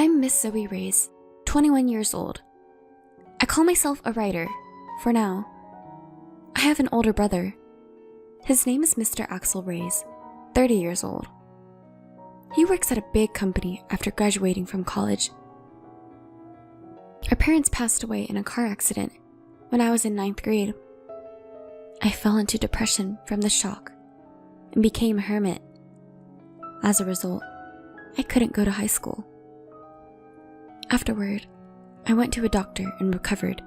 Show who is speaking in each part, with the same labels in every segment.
Speaker 1: I'm Miss Zoe Reyes, 21 years old. I call myself a writer, for now. I have an older brother. His name is Mr. Axel Reyes, 30 years old. He works at a big company after graduating from college. Our parents passed away in a car accident when I was in 9th grade. I fell into depression from the shock and became a hermit. As a result, I couldn't go to high school. Afterward, I went to a doctor and recovered,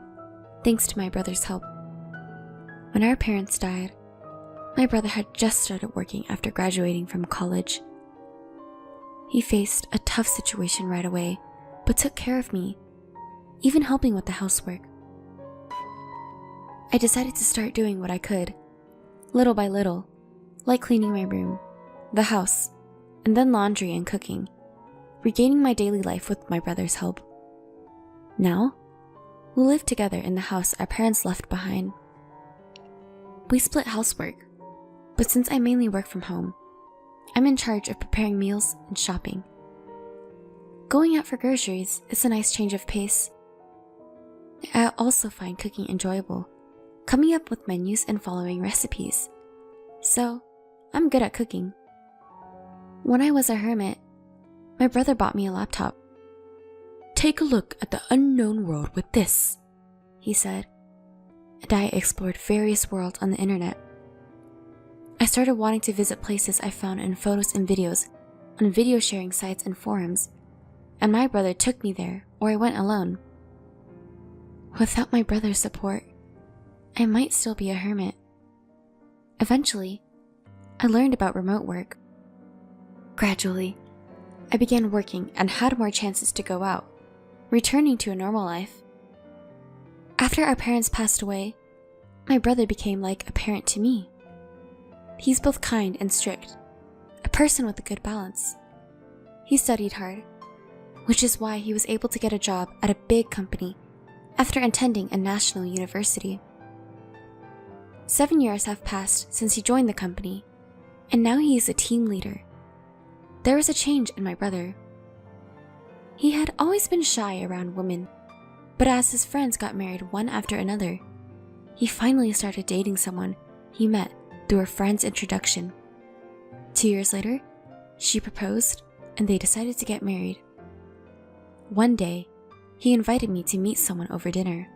Speaker 1: thanks to my brother's help. When our parents died, my brother had just started working after graduating from college. He faced a tough situation right away, but took care of me, even helping with the housework. I decided to start doing what I could, little by little, like cleaning my room, the house, and then laundry and cooking, regaining my daily life with my brother's help. Now, we live together in the house our parents left behind. We split housework, but since I mainly work from home, I'm in charge of preparing meals and shopping. Going out for groceries is a nice change of pace. I also find cooking enjoyable, coming up with menus and following recipes. So, I'm good at cooking. When I was a hermit, my brother bought me a laptop. "Take a look at the unknown world with this," he said, and I explored various worlds on the internet. I started wanting to visit places I found in photos and videos on video sharing sites and forums, and my brother took me there, or I went alone. Without my brother's support, I might still be a hermit. Eventually, I learned about remote work. Gradually, I began working and had more chances to go out, returning to a normal life. After our parents passed away, my brother became like a parent to me. He's both kind and strict, a person with a good balance. He studied hard, which is why he was able to get a job at a big company after attending a national university. 7 years have passed since he joined the company, and now he is a team leader. There was a change in my brother. He had always been shy around women, but as his friends got married one after another, he finally started dating someone he met through a friend's introduction. 2 years later, she proposed and they decided to get married. One day, he invited me to meet someone over dinner.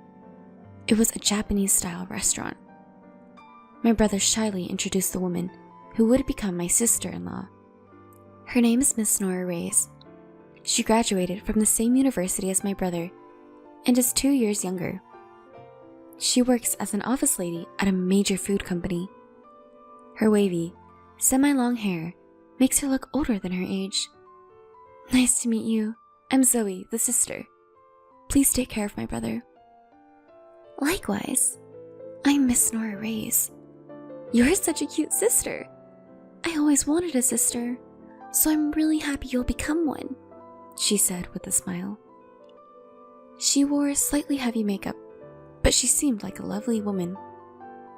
Speaker 1: It was a Japanese-style restaurant. My brother shyly introduced the woman who would become my sister-in-law. Her name is Miss Nora Reyes. She graduated from the same university as my brother and is 2 years younger. She works as an office lady at a major food company. Her wavy, semi-long hair makes her look older than her age. "Nice to meet you. I'm Zoe, the sister. Please take care of my brother." "Likewise. I'm Miss Nora Reyes. You're such a cute sister. I always wanted a sister, so I'm really happy you'll become one," she said with a smile. She wore slightly heavy makeup, but she seemed like a lovely woman.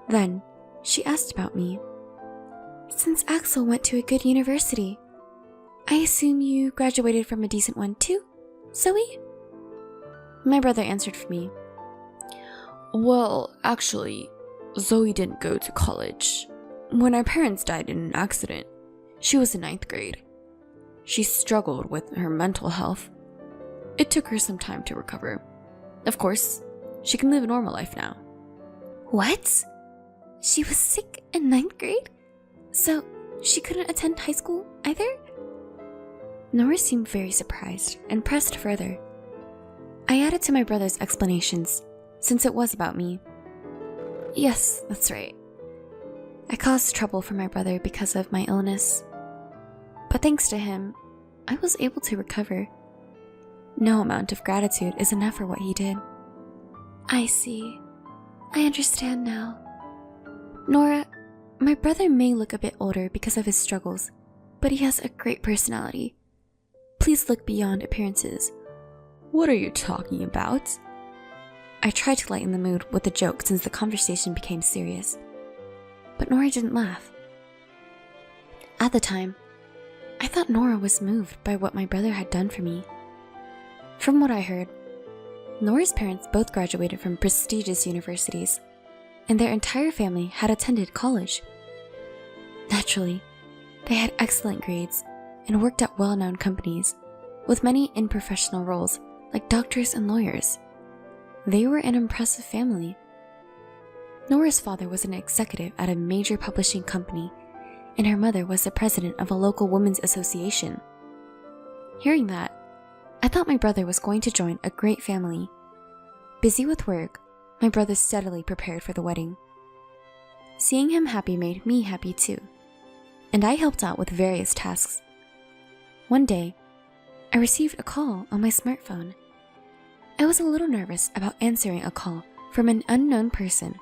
Speaker 1: Then, she asked about me. "Since Axel went to a good university, I assume you graduated from a decent one too, Zoe?" My brother answered for me. "Well, actually, Zoe didn't go to college. When our parents died in an accident, she was in 9th grade. She struggled with her mental health. It took her some time to recover. Of course, she can live a normal life now." "What? She was sick in 9th grade? So she couldn't attend high school either?" Nora seemed very surprised and pressed further. I added to my brother's explanations, since it was about me. "Yes, that's right. I caused trouble for my brother because of my illness. But thanks to him, I was able to recover. No amount of gratitude is enough for what he did." "I see. I understand now. Nora, my brother may look a bit older because of his struggles, but he has a great personality. Please look beyond appearances." "What are you talking about?" I tried to lighten the mood with a joke since the conversation became serious, but Nora didn't laugh. At the time, I thought Nora was moved by what my brother had done for me. From what I heard, Nora's parents both graduated from prestigious universities, and their entire family had attended college. Naturally, they had excellent grades and worked at well-known companies, with many in professional roles like doctors and lawyers. They were an impressive family. Nora's father was an executive at a major publishing company, and her mother was the president of a local women's association. Hearing that, I thought my brother was going to join a great family. Busy with work, my brother steadily prepared for the wedding. Seeing him happy made me happy too, and I helped out with various tasks. One day, I received a call on my smartphone. I was a little nervous about answering a call from an unknown person,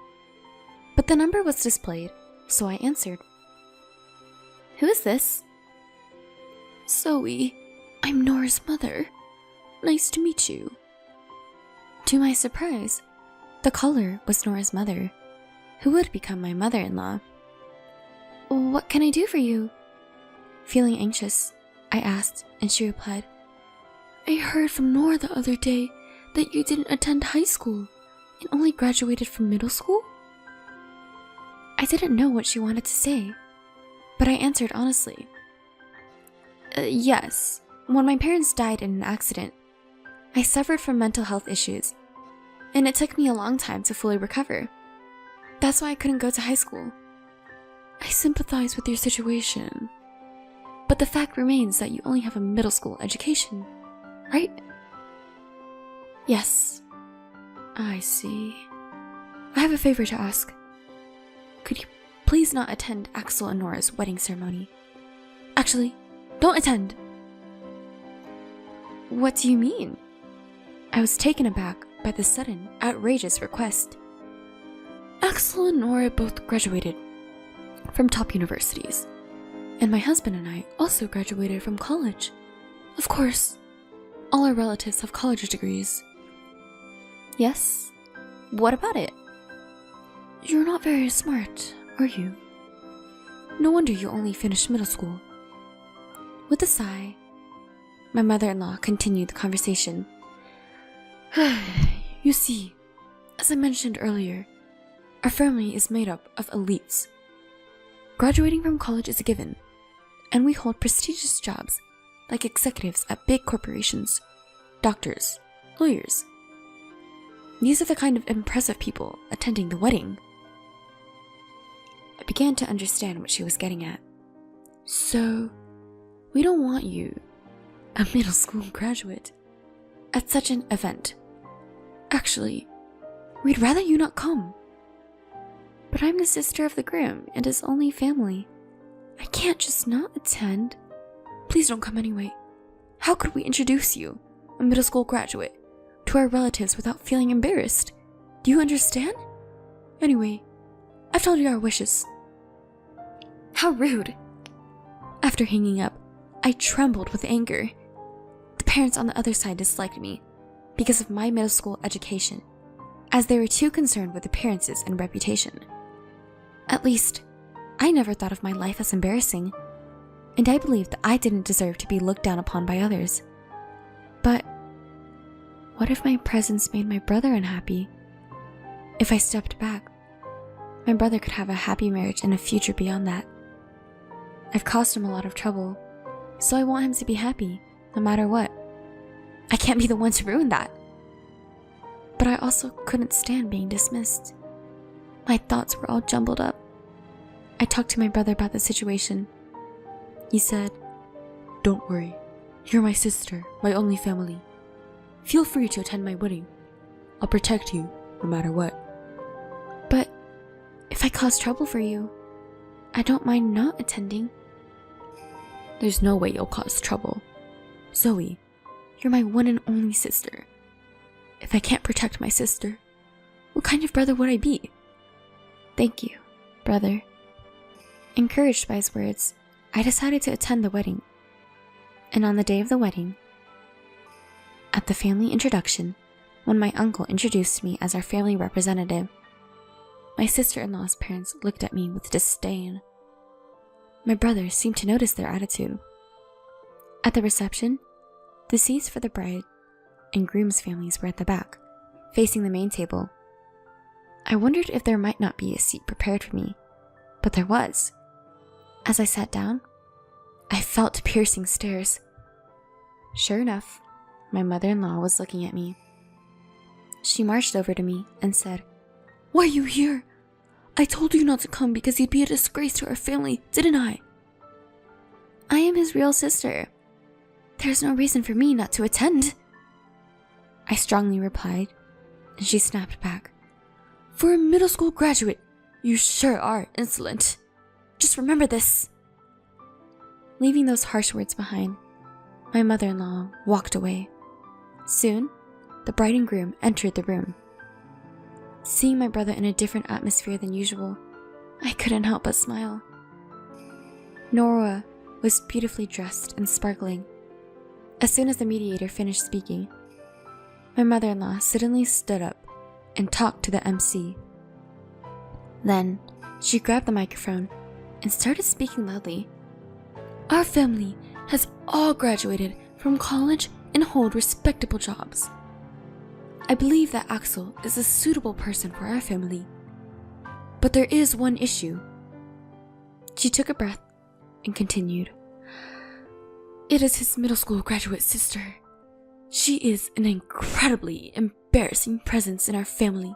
Speaker 1: but the number was displayed, so I answered. "Who is this?" "Zoe, I'm Nora's mother. Nice to meet you." To my surprise, the caller was Nora's mother, who would become my mother-in-law. "What can I do for you?" Feeling anxious, I asked, and she replied, "I heard from Nora the other day that you didn't attend high school and only graduated from middle school." I didn't know what she wanted to say, but I answered honestly. Yes, when my parents died in an accident, I suffered from mental health issues, and it took me a long time to fully recover. That's why I couldn't go to high school." "I sympathize with your situation, but the fact remains that you only have a middle school education, right?" "Yes." "I see. I have a favor to ask. Could you please not attend Axel and Nora's wedding ceremony? Actually, don't attend." "What do you mean?" I was taken aback by the sudden, outrageous request. "Axel and Nora both graduated from top universities, and my husband and I also graduated from college. Of course, all our relatives have college degrees." "Yes? What about it?" "You're not very smart, are you? No wonder you only finished middle school." With a sigh, my mother-in-law continued the conversation. "You see, as I mentioned earlier, our family is made up of elites. Graduating from college is a given, and we hold prestigious jobs like executives at big corporations, doctors, lawyers. These are the kind of impressive people attending the wedding." I began to understand what she was getting at. "So, we don't want you, a middle school graduate, at such an event. Actually, we'd rather you not come." "But I'm the sister of the groom and his only family. I can't just not attend." "Please don't come anyway. How could we introduce you, a middle school graduate, to our relatives without feeling embarrassed? Do you understand? Anyway, I've told you our wishes." How rude! After hanging up, I trembled with anger. The parents on the other side disliked me because of my middle school education, as they were too concerned with appearances and reputation. At least, I never thought of my life as embarrassing, and I believed that I didn't deserve to be looked down upon by others. But what if my presence made my brother unhappy? If I stepped back, my brother could have a happy marriage and a future beyond that. I've caused him a lot of trouble, so I want him to be happy, no matter what. I can't be the one to ruin that. But I also couldn't stand being dismissed. My thoughts were all jumbled up. I talked to my brother about the situation. He said, "Don't worry. You're my sister, my only family. Feel free to attend my wedding. I'll protect you, no matter what." "But if I cause trouble for you, I don't mind not attending." "There's no way you'll cause trouble. Zoe, you're my one and only sister. If I can't protect my sister, what kind of brother would I be?" "Thank you, brother." Encouraged by his words, I decided to attend the wedding. And on the day of the wedding, at the family introduction, when my uncle introduced me as our family representative, my sister-in-law's parents looked at me with disdain. My brother seemed to notice their attitude. At the reception, the seats for the bride and groom's families were at the back, facing the main table. I wondered if there might not be a seat prepared for me, but there was. As I sat down, I felt piercing stares. Sure enough, my mother-in-law was looking at me. She marched over to me and said, "Why are you here? I told you not to come because you'd be a disgrace to our family, didn't I?" "I am his real sister. There's no reason for me not to attend," I strongly replied, and she snapped back. "For a middle school graduate, you sure are insolent. Just remember this." Leaving those harsh words behind, my mother-in-law walked away. Soon, the bride and groom entered the room. Seeing my brother in a different atmosphere than usual, I couldn't help but smile. Nora was beautifully dressed and sparkling. As soon as the mediator finished speaking, my mother-in-law suddenly stood up and talked to the MC. Then, she grabbed the microphone and started speaking loudly. "Our family has all graduated from college and hold respectable jobs. I believe that Axel is a suitable person for our family. But there is one issue." She took a breath and continued. "It is his middle school graduate sister. She is an incredibly embarrassing presence in our family.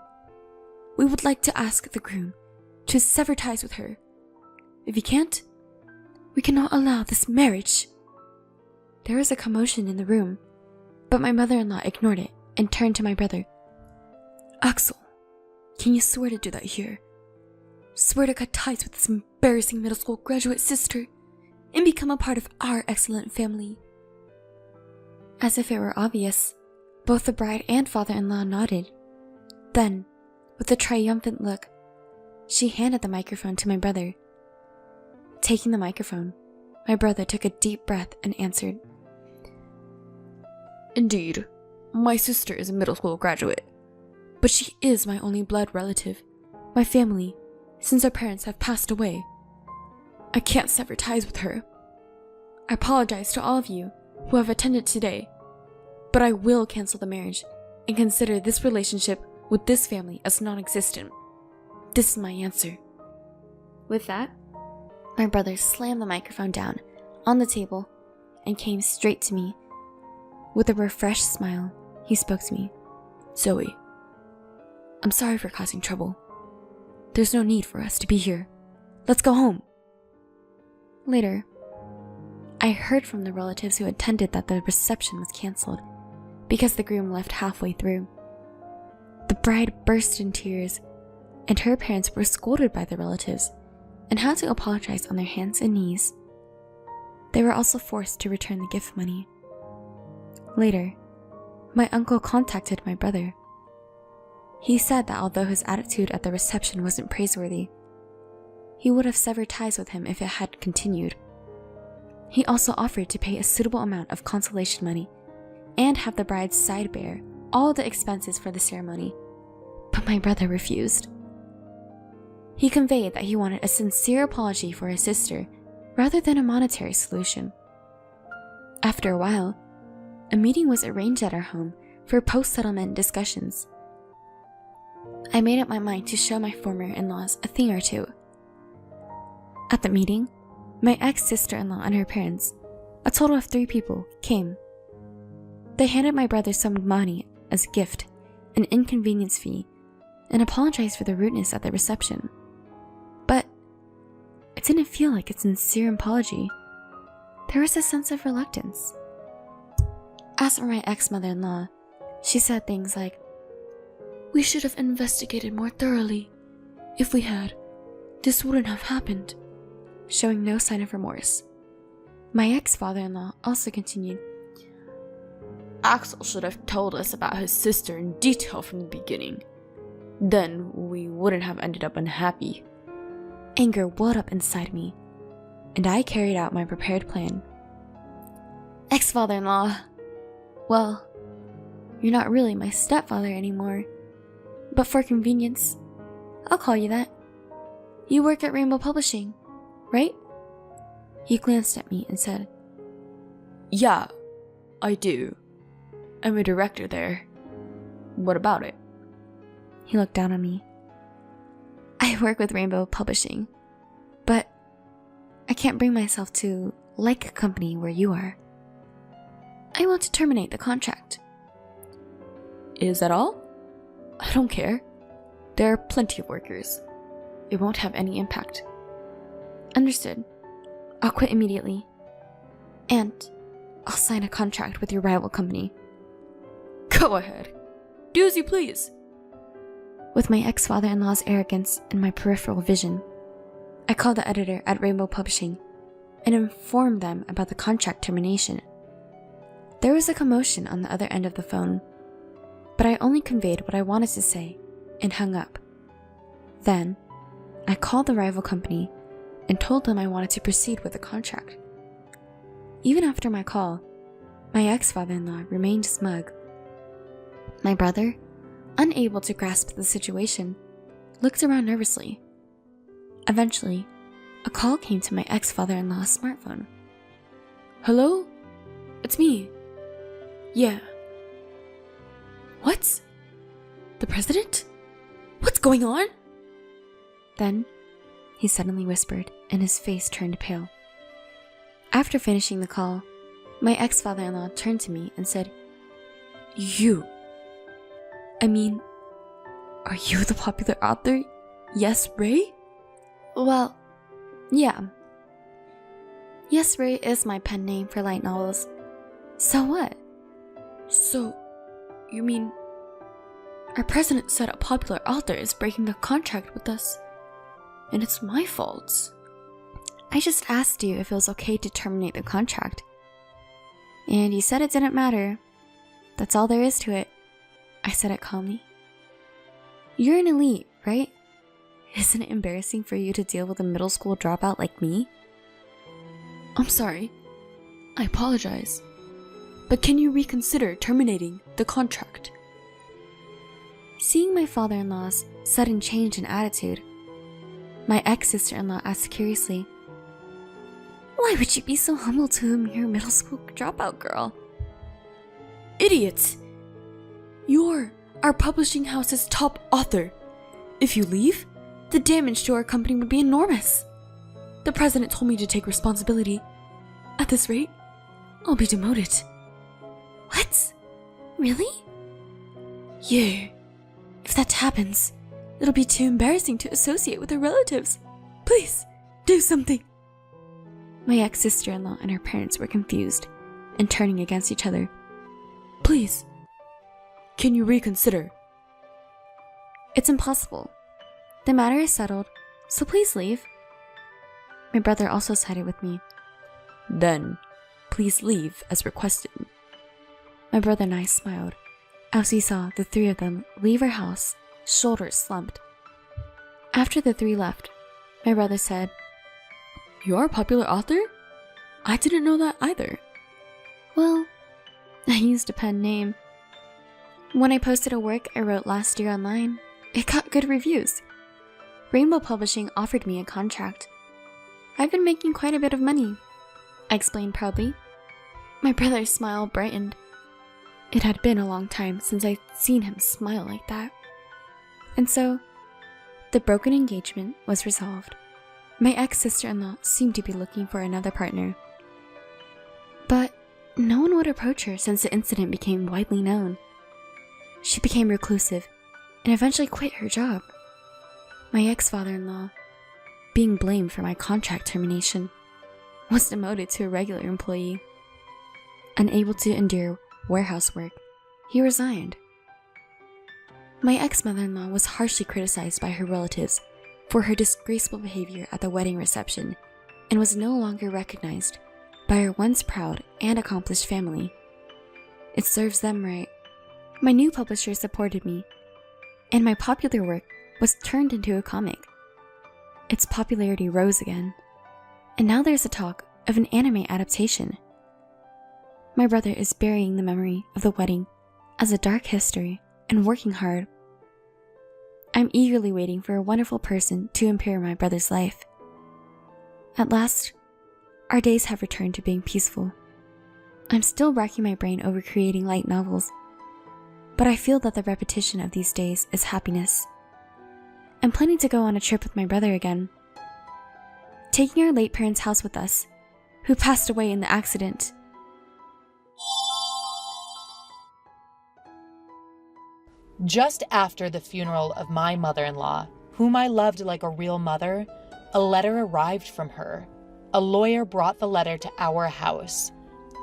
Speaker 1: We would like to ask the groom to sever ties with her. If he can't, we cannot allow this marriage." There was a commotion in the room, but my mother-in-law ignored it and turned to my brother. "Axel, can you swear to do that here? Swear to cut ties with this embarrassing middle school graduate sister and become a part of our excellent family." As if it were obvious, both the bride and father-in-law nodded. Then, with a triumphant look, she handed the microphone to my brother. Taking the microphone, my brother took a deep breath and answered, "Indeed, my sister is a middle school graduate, but she is my only blood relative, my family, since our parents have passed away. I can't sever ties with her. I apologize to all of you who have attended today, but I will cancel the marriage and consider this relationship with this family as non-existent. This is my answer." With that, my brother slammed the microphone down on the table and came straight to me. With a refreshed smile, he spoke to me. "Zoe, I'm sorry for causing trouble. There's no need for us to be here. Let's go home." Later, I heard from the relatives who attended that the reception was canceled because the groom left halfway through. The bride burst in tears, and her parents were scolded by the relatives and had to apologize on their hands and knees. They were also forced to return the gift money. Later, my uncle contacted my brother. He said that although his attitude at the reception wasn't praiseworthy, he would have severed ties with him if it had continued. He also offered to pay a suitable amount of consolation money and have the bride's side bear all the expenses for the ceremony, but my brother refused. He conveyed that he wanted a sincere apology for his sister rather than a monetary solution. After a while, a meeting was arranged at our home for post-settlement discussions. I made up my mind to show my former in-laws a thing or two. At the meeting, my ex-sister-in-law and her parents, a total of 3 people, came. They handed my brother some money as a gift, an inconvenience fee, and apologized for the rudeness at the reception. But it didn't feel like a sincere apology. There was a sense of reluctance. As for my ex-mother-in-law, she said things like, "We should have investigated more thoroughly. If we had, this wouldn't have happened," showing no sign of remorse. My ex-father-in-law also continued, "Axel should have told us about his sister in detail from the beginning. Then we wouldn't have ended up unhappy." Anger welled up inside me, and I carried out my prepared plan. "Ex-father-in-law, well, you're not really my stepfather anymore, but for convenience, I'll call you that. You work at Rainbow Publishing, right?" He glanced at me and said, "Yeah, I do."
Speaker 2: I'm a director there. What about it?
Speaker 1: He looked down on me. I work with Rainbow Publishing, but I can't bring myself to like a company where you are. I want to terminate the contract.
Speaker 2: Is that all? I don't care. There are plenty of workers. It won't have any impact.
Speaker 1: Understood. I'll quit immediately. And I'll sign a contract with your rival company.
Speaker 2: Go ahead. Do as you please.
Speaker 1: With my ex-father-in-law's arrogance and my peripheral vision, I called the editor at Rainbow Publishing and informed them about the contract termination. There was a commotion on the other end of the phone, but I only conveyed what I wanted to say and hung up. Then, I called the rival company and told them I wanted to proceed with the contract. Even after my call, my ex-father-in-law remained smug. My brother, unable to grasp the situation, looked around nervously. Eventually, a call came to my ex-father-in-law's smartphone.
Speaker 2: Hello? It's me. Yeah. What? The president? What's going on?
Speaker 1: Then, he suddenly whispered, and his face turned pale. After finishing the call, my ex-father-in-law turned to me and said,
Speaker 2: Are you the popular author? Yes, Ray?
Speaker 1: Well, yeah. Yes, Ray is my pen name for light novels. So what?
Speaker 2: So, you mean our president said a popular author is breaking the contract with us, and it's my fault?
Speaker 1: I just asked you if it was okay to terminate the contract. And you said it didn't matter. That's all there is to it. I said it calmly. You're an elite, right? Isn't it embarrassing for you to deal with a middle school dropout like me?
Speaker 2: I'm sorry. I apologize. But can you reconsider terminating the contract?
Speaker 1: Seeing my father-in-law's sudden change in attitude, my ex-sister-in-law asked curiously, "Why would you be so humble to a mere middle school dropout girl?"
Speaker 2: Idiot! You're our publishing house's top author. If you leave, the damage to our company would be enormous. The president told me to take responsibility. At this rate, I'll be demoted.
Speaker 1: What? Really?
Speaker 2: Yeah. If that happens, it'll be too embarrassing to associate with her relatives. Please, do something.
Speaker 1: My ex-sister-in-law and her parents were confused and turning against each other.
Speaker 2: Please, can you reconsider?
Speaker 1: It's impossible. The matter is settled, so please leave. My brother also sided with me.
Speaker 2: Then, please leave as requested.
Speaker 1: My brother and I smiled as we saw the three of them leave our house, shoulders slumped. After the three left, my brother said,
Speaker 2: "You're a popular author? I didn't know that either."
Speaker 1: "Well, I used a pen name. When I posted a work I wrote last year online, it got good reviews. Rainbow Publishing offered me a contract. I've been making quite a bit of money," I explained proudly. My brother's smile brightened. It had been a long time since I'd seen him smile like that. And so, the broken engagement was resolved. My ex-sister-in-law seemed to be looking for another partner. But no one would approach her since the incident became widely known. She became reclusive and eventually quit her job. My ex-father-in-law, being blamed for my contract termination, was demoted to a regular employee. Unable to endure warehouse work, he resigned. My ex-mother-in-law was harshly criticized by her relatives for her disgraceful behavior at the wedding reception and was no longer recognized by her once proud and accomplished family. It serves them right. My new publisher supported me, and my popular work was turned into a comic. Its popularity rose again, and now there's a talk of an anime adaptation. My brother is burying the memory of the wedding as a dark history and working hard. I'm eagerly waiting for a wonderful person to impair my brother's life. At last, our days have returned to being peaceful. I'm still racking my brain over creating light novels, but I feel that the repetition of these days is happiness. I'm planning to go on a trip with my brother again, taking our late parents' house with us, who passed away in the accident.
Speaker 3: Just after the funeral of my mother-in-law, whom I loved like a real mother, a letter arrived from her. A lawyer brought the letter to our house.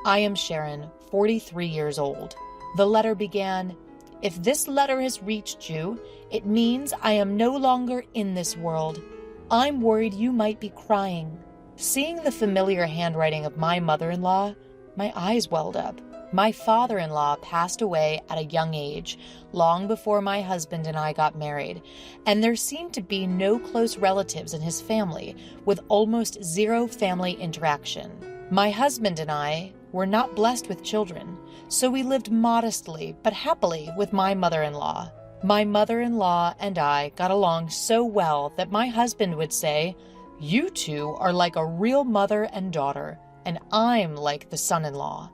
Speaker 3: I am Sharon, 43 years old. The letter began, "If this letter has reached you, it means I am no longer in this world. I'm worried you might be crying." Seeing the familiar handwriting of my mother-in-law, my eyes welled up. My father-in-law passed away at a young age, long before my husband and I got married, and there seemed to be no close relatives in his family, with almost zero family interaction. My husband and I were not blessed with children, so we lived modestly but happily with my mother-in-law. My mother-in-law and I got along so well that my husband would say, "You two are like a real mother and daughter, and I'm like the son-in-law."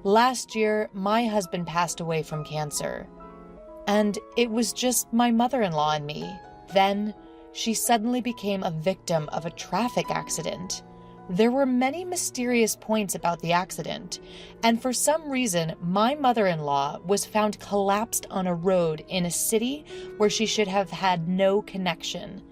Speaker 3: Last year, my husband passed away from cancer, and it was just my mother-in-law and me. Then, she suddenly became a victim of a traffic accident. There were many mysterious points about the accident, and for some reason, my mother-in-law was found collapsed on a road in a city where she should have had no connection,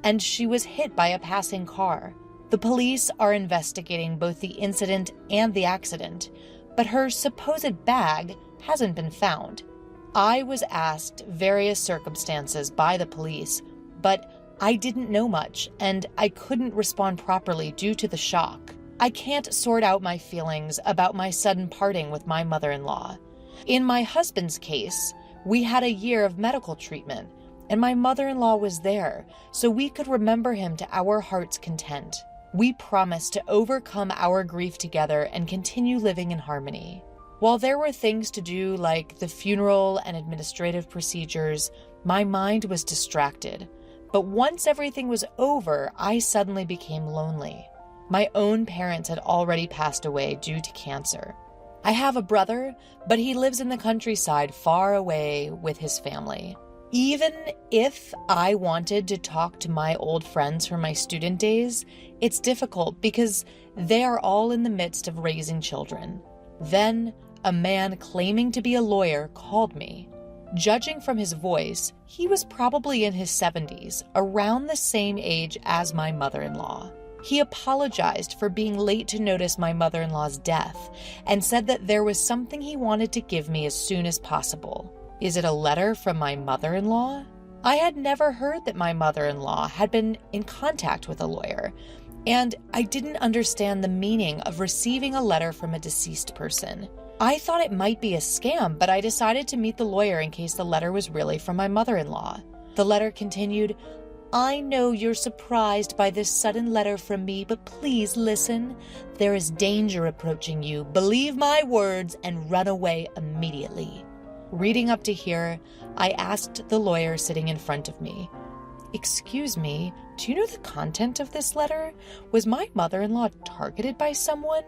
Speaker 3: and she was hit by a passing car. The police are investigating both the incident and the accident, but her supposed bag hasn't been found. I was asked various circumstances by the police, but I didn't know much, and I couldn't respond properly due to the shock. I can't sort out my feelings about my sudden parting with my mother-in-law. In my husband's case, we had a year of medical treatment, and my mother-in-law was there, so we could remember him to our heart's content. We promised to overcome our grief together and continue living in harmony. While there were things to do like the funeral and administrative procedures, my mind was distracted. But once everything was over, I suddenly became lonely. My own parents had already passed away due to cancer. I have a brother, but he lives in the countryside far away with his family. Even if I wanted to talk to my old friends from my student days, it's difficult because they are all in the midst of raising children. Then, a man claiming to be a lawyer called me. Judging from his voice, he was probably in his 70s, around the same age as my mother-in-law. He apologized for being late to notice my mother-in-law's death and said that there was something he wanted to give me as soon as possible. Is it a letter from my mother-in-law? I had never heard that my mother-in-law had been in contact with a lawyer, and I didn't understand the meaning of receiving a letter from a deceased person. I thought it might be a scam, but I decided to meet the lawyer in case the letter was really from my mother-in-law. The letter continued, "I know you're surprised by this sudden letter from me, but please listen. There is danger approaching you. Believe my words and run away immediately." Reading up to here, I asked the lawyer sitting in front of me, "Excuse me, do you know the content of this letter? Was my mother-in-law targeted by someone?"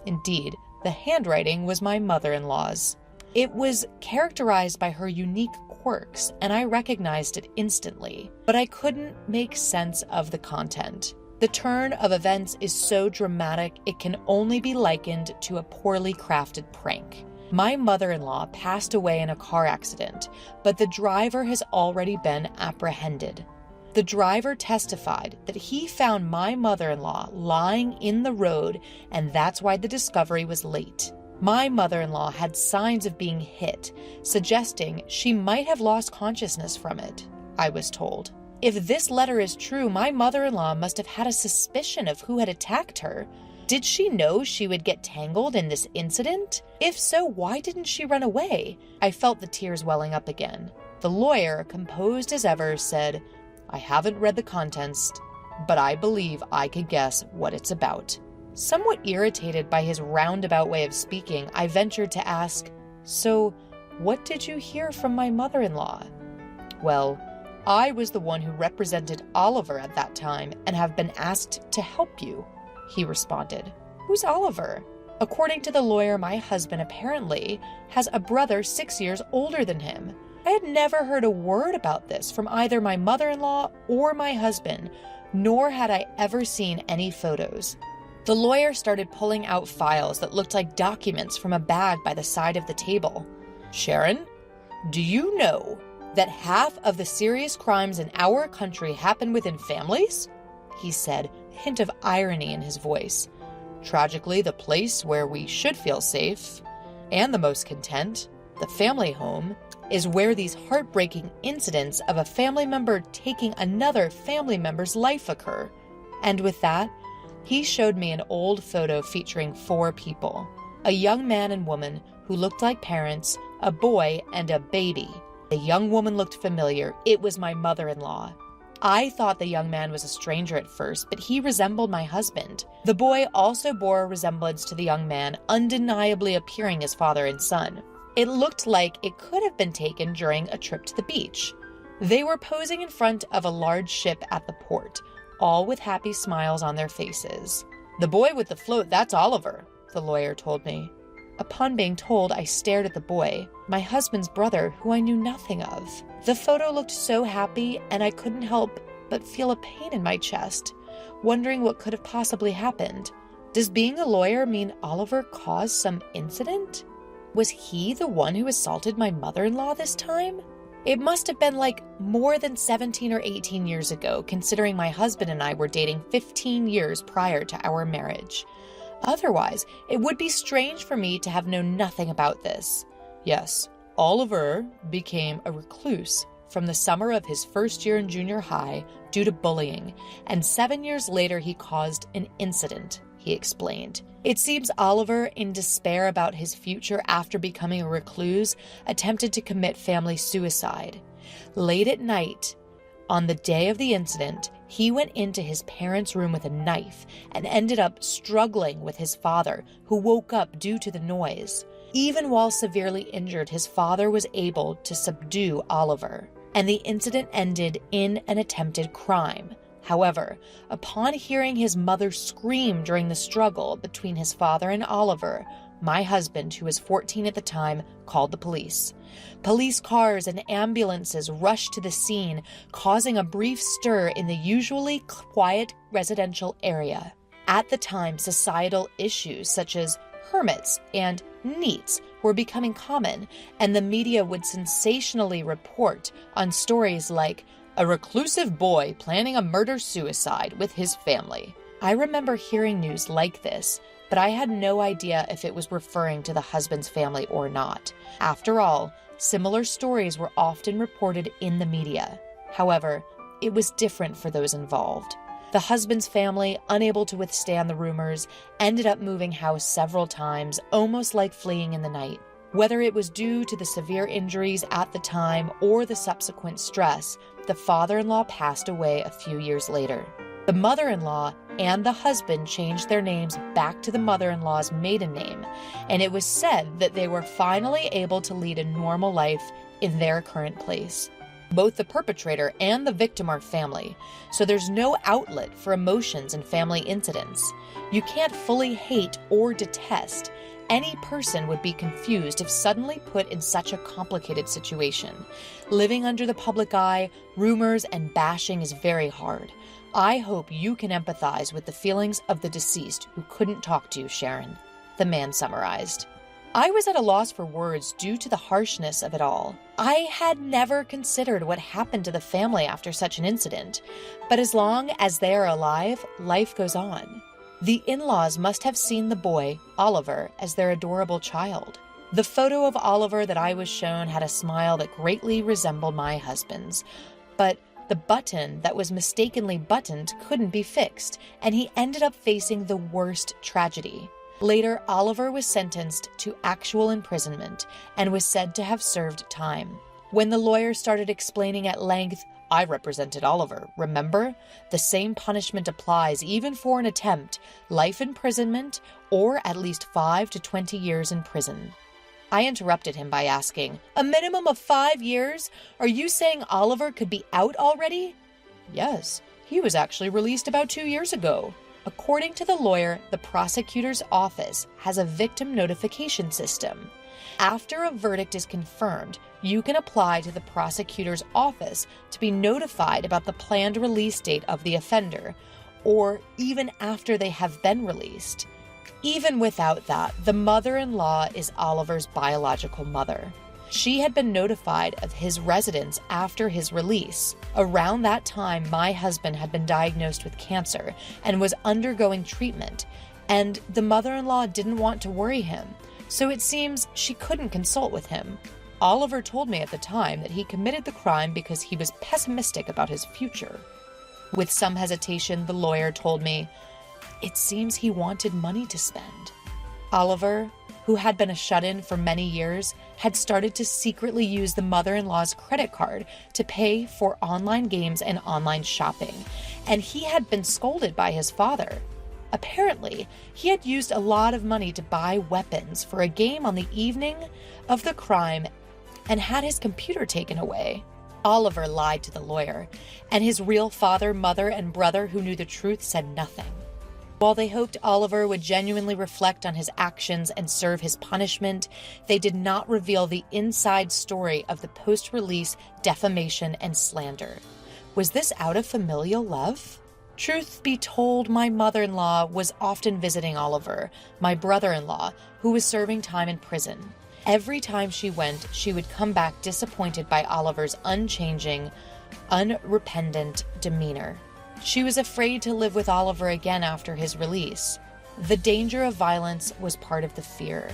Speaker 3: Indeed, the handwriting was my mother-in-law's. It was characterized by her unique quirks, and I recognized it instantly, but I couldn't make sense of the content. The turn of events is so dramatic, it can only be likened to a poorly crafted prank. My mother-in-law passed away in a car accident, but the driver has already been apprehended. The driver testified that he found my mother-in-law lying in the road, and that's why the discovery was late. My mother-in-law had signs of being hit, suggesting she might have lost consciousness from it, I was told. If this letter is true, my mother-in-law must have had a suspicion of who had attacked her. Did she know she would get tangled in this incident? If so, why didn't she run away? I felt the tears welling up again. The lawyer, composed as ever, said, "I haven't read the contents, but I believe I could guess what it's about." Somewhat irritated by his roundabout way of speaking, I ventured to ask, "So, what did you hear from my mother-in-law?" "Well, I was the one who represented Oliver at that time and have been asked to help you," he responded. "Who's Oliver?" According to the lawyer, my husband apparently has a brother 6 years older than him. I had never heard a word about this from either my mother-in-law or my husband, nor had I ever seen any photos. The lawyer started pulling out files that looked like documents from a bag by the side of the table. Sharon, do you know that half of the serious crimes in our country happen within families? He said, a hint of irony in his voice. Tragically, the place where we should feel safe and the most content, the family home, is where these heartbreaking incidents of a family member taking another family member's life occur. And with that, he showed me an old photo featuring 4 people, a young man and woman who looked like parents, a boy, and a baby. The young woman looked familiar. It was my mother-in-law. I thought the young man was a stranger at first, but he resembled my husband. The boy also bore a resemblance to the young man, undeniably appearing as father and son. It looked like it could have been taken during a trip to the beach. They were posing in front of a large ship at the port, all with happy smiles on their faces. The boy with the float, that's Oliver, the lawyer told me. Upon being told, I stared at the boy, my husband's brother, who I knew nothing of. The photo looked so happy, and I couldn't help but feel a pain in my chest, wondering what could have possibly happened. Does being a lawyer mean Oliver caused some incident? Was he the one who assaulted my mother-in-law this time? It must have been like more than 17 or 18 years ago, considering my husband and I were dating 15 years prior to our marriage. Otherwise, it would be strange for me to have known nothing about this. Yes, Oliver became a recluse from the summer of his first year in junior high due to bullying, and 7 years later he caused an incident, he explained. It seems Oliver, in despair about his future after becoming a recluse, attempted to commit family suicide. Late at night, on the day of the incident, he went into his parents' room with a knife and ended up struggling with his father, who woke up due to the noise. Even while severely injured, his father was able to subdue Oliver, and the incident ended in an attempted crime. However, upon hearing his mother scream during the struggle between his father and Oliver, my husband, who was 14 at the time, called the police. Police cars and ambulances rushed to the scene, causing a brief stir in the usually quiet residential area. At the time, societal issues such as hermits and NEETs were becoming common, and the media would sensationally report on stories like a reclusive boy planning a murder-suicide with his family. I remember hearing news like this, but I had no idea if it was referring to the husband's family or not. After all, similar stories were often reported in the media. However, it was different for those involved. The husband's family, unable to withstand the rumors, ended up moving house several times, almost like fleeing in the night. Whether it was due to the severe injuries at the time or the subsequent stress, the father-in-law passed away a few years later. The mother-in-law and the husband changed their names back to the mother-in-law's maiden name, and it was said that they were finally able to lead a normal life in their current place. Both the perpetrator and the victim are family, so there's no outlet for emotions in family incidents. You can't fully hate or detest. Any person would be confused if suddenly put in such a complicated situation. Living under the public eye, rumors, and bashing is very hard. I hope you can empathize with the feelings of the deceased who couldn't talk to you, Sharon, the man summarized. I was at a loss for words due to the harshness of it all. I had never considered what happened to the family after such an incident, but as long as they are alive, life goes on. The in-laws must have seen the boy, Oliver, as their adorable child. The photo of Oliver that I was shown had a smile that greatly resembled my husband's, but the button that was mistakenly buttoned couldn't be fixed, and he ended up facing the worst tragedy. Later, Oliver was sentenced to actual imprisonment and was said to have served time. When the lawyer started explaining at length, I represented Oliver, remember? The same punishment applies even for an attempt, life imprisonment, or at least 5 to 20 years in prison. I interrupted him by asking, a minimum of 5 years? Are you saying Oliver could be out already? Yes, he was actually released about 2 years ago. According to the lawyer, the prosecutor's office has a victim notification system. After a verdict is confirmed, you can apply to the prosecutor's office to be notified about the planned release date of the offender, or even after they have been released. Even without that, the mother-in-law is Oliver's biological mother. She had been notified of his residence after his release. Around that time, my husband had been diagnosed with cancer and was undergoing treatment, and the mother-in-law didn't want to worry him, so it seems she couldn't consult with him. Oliver told me at the time that he committed the crime because he was pessimistic about his future. With some hesitation, the lawyer told me, "It seems he wanted money to spend." Oliver, who had been a shut-in for many years, had started to secretly use the mother-in-law's credit card to pay for online games and online shopping, and he had been scolded by his father. Apparently, he had used a lot of money to buy weapons for a game on the evening of the crime and had his computer taken away. Oliver lied to the lawyer, and his real father, mother, and brother who knew the truth said nothing. While they hoped Oliver would genuinely reflect on his actions and serve his punishment, they did not reveal the inside story of the post-release defamation and slander. Was this out of familial love? Truth be told, my mother-in-law was often visiting Oliver, my brother-in-law, who was serving time in prison. Every time she went, she would come back disappointed by Oliver's unchanging, unrepentant demeanor. She was afraid to live with Oliver again after his release. The danger of violence was part of the fear.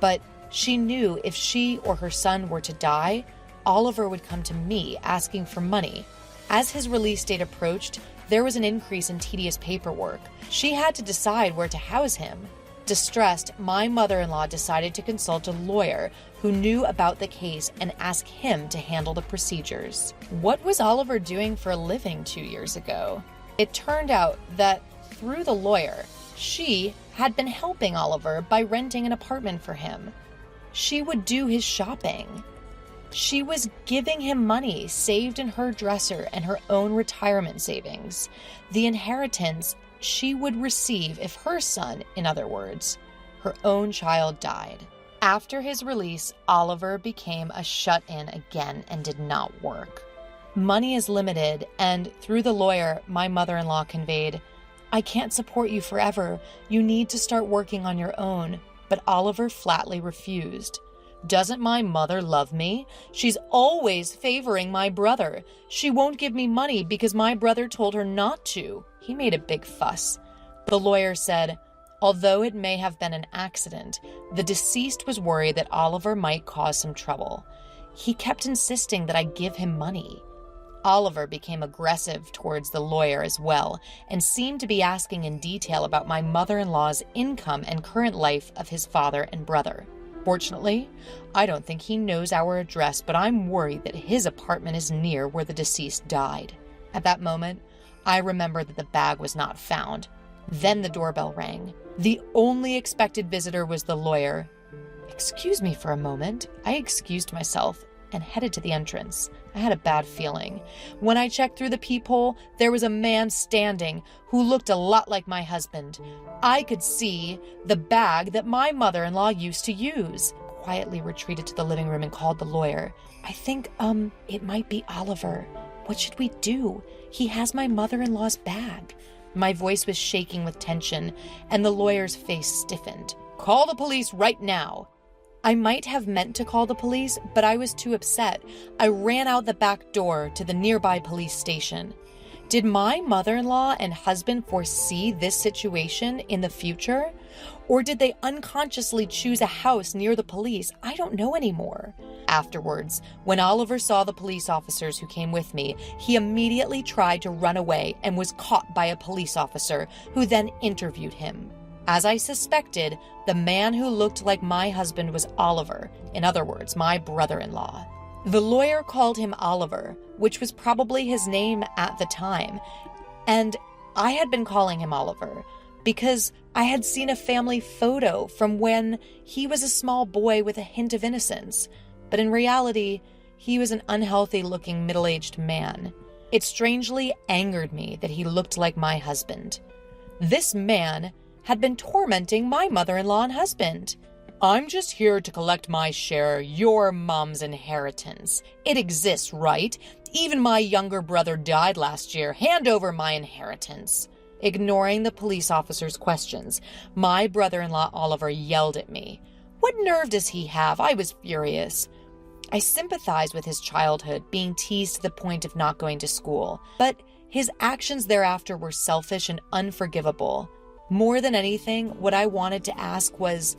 Speaker 3: But she knew if she or her son were to die, Oliver would come to me asking for money. As his release date approached, there was an increase in tedious paperwork. She had to decide where to house him. Distressed, my mother-in-law decided to consult a lawyer who knew about the case and ask him to handle the procedures. What was Oliver doing for a living 2 years ago? It turned out that through the lawyer, she had been helping Oliver by renting an apartment for him. She would do his shopping. She was giving him money saved in her dresser and her own retirement savings. The inheritance she would receive if her son, in other words, her own child, died. After his release, Oliver became a shut-in again and did not work. Money is limited, and through the lawyer, my mother-in-law conveyed, "I can't support you forever. You need to start working on your own." But Oliver flatly refused. "Doesn't my mother love me? She's always favoring my brother. She won't give me money because my brother told her not to." He made a big fuss. The lawyer said, although it may have been an accident, the deceased was worried that Oliver might cause some trouble. He kept insisting that I give him money. Oliver became aggressive towards the lawyer as well, and seemed to be asking in detail about my mother-in-law's income and current life of his father and brother. Fortunately, I don't think he knows our address, but I'm worried that his apartment is near where the deceased died. At that moment, I remembered that the bag was not found. Then the doorbell rang. The only expected visitor was the lawyer. "Excuse me for a moment." I excused myself and headed to the entrance. I had a bad feeling. When I checked through the peephole, there was a man standing who looked a lot like my husband. I could see the bag that my mother-in-law used to use. Quietly retreated to the living room and called the lawyer. "I think, it might be Oliver. What should we do? He has my mother-in-law's bag." My voice was shaking with tension, and the lawyer's face stiffened. "Call the police right now." I might have meant to call the police, but I was too upset. I ran out the back door to the nearby police station. Did my mother-in-law and husband foresee this situation in the future? Or did they unconsciously choose a house near the police? I don't know anymore. Afterwards, when Oliver saw the police officers who came with me, he immediately tried to run away and was caught by a police officer who then interviewed him. As I suspected, the man who looked like my husband was Oliver, in other words, my brother-in-law. The lawyer called him Oliver, which was probably his name at the time, and I had been calling him Oliver because I had seen a family photo from when he was a small boy with a hint of innocence, but in reality, he was an unhealthy-looking middle-aged man. It strangely angered me that he looked like my husband. This man had been tormenting my mother-in-law and husband. I'm just here to collect my share, your mom's inheritance. It exists, right? Even my younger brother died last year. Hand over my inheritance. Ignoring the police officer's questions, my brother-in-law Oliver yelled at me. What nerve does he have? I was furious. I sympathized with his childhood, being teased to the point of not going to school, but his actions thereafter were selfish and unforgivable. More than anything, what I wanted to ask was,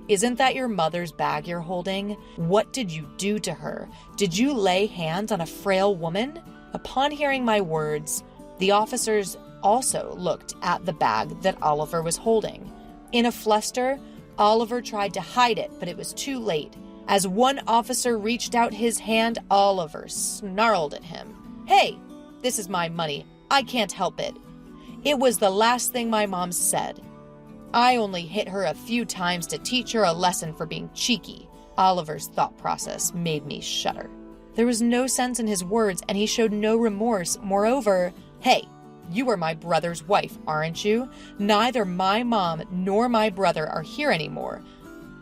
Speaker 3: isn't that your mother's bag you're holding? What did you do to her? Did you lay hands on a frail woman? Upon hearing my words, the officers also looked at the bag that Oliver was holding. In a fluster, Oliver tried to hide it, but it was too late. As one officer reached out his hand, Oliver snarled at him. Hey, this is my money. I can't help it. It was the last thing my mom said. I only hit her a few times to teach her a lesson for being cheeky. Oliver's thought process made me shudder. There was no sense in his words, and he showed no remorse. Moreover, hey, you are my brother's wife, aren't you? Neither my mom nor my brother are here anymore.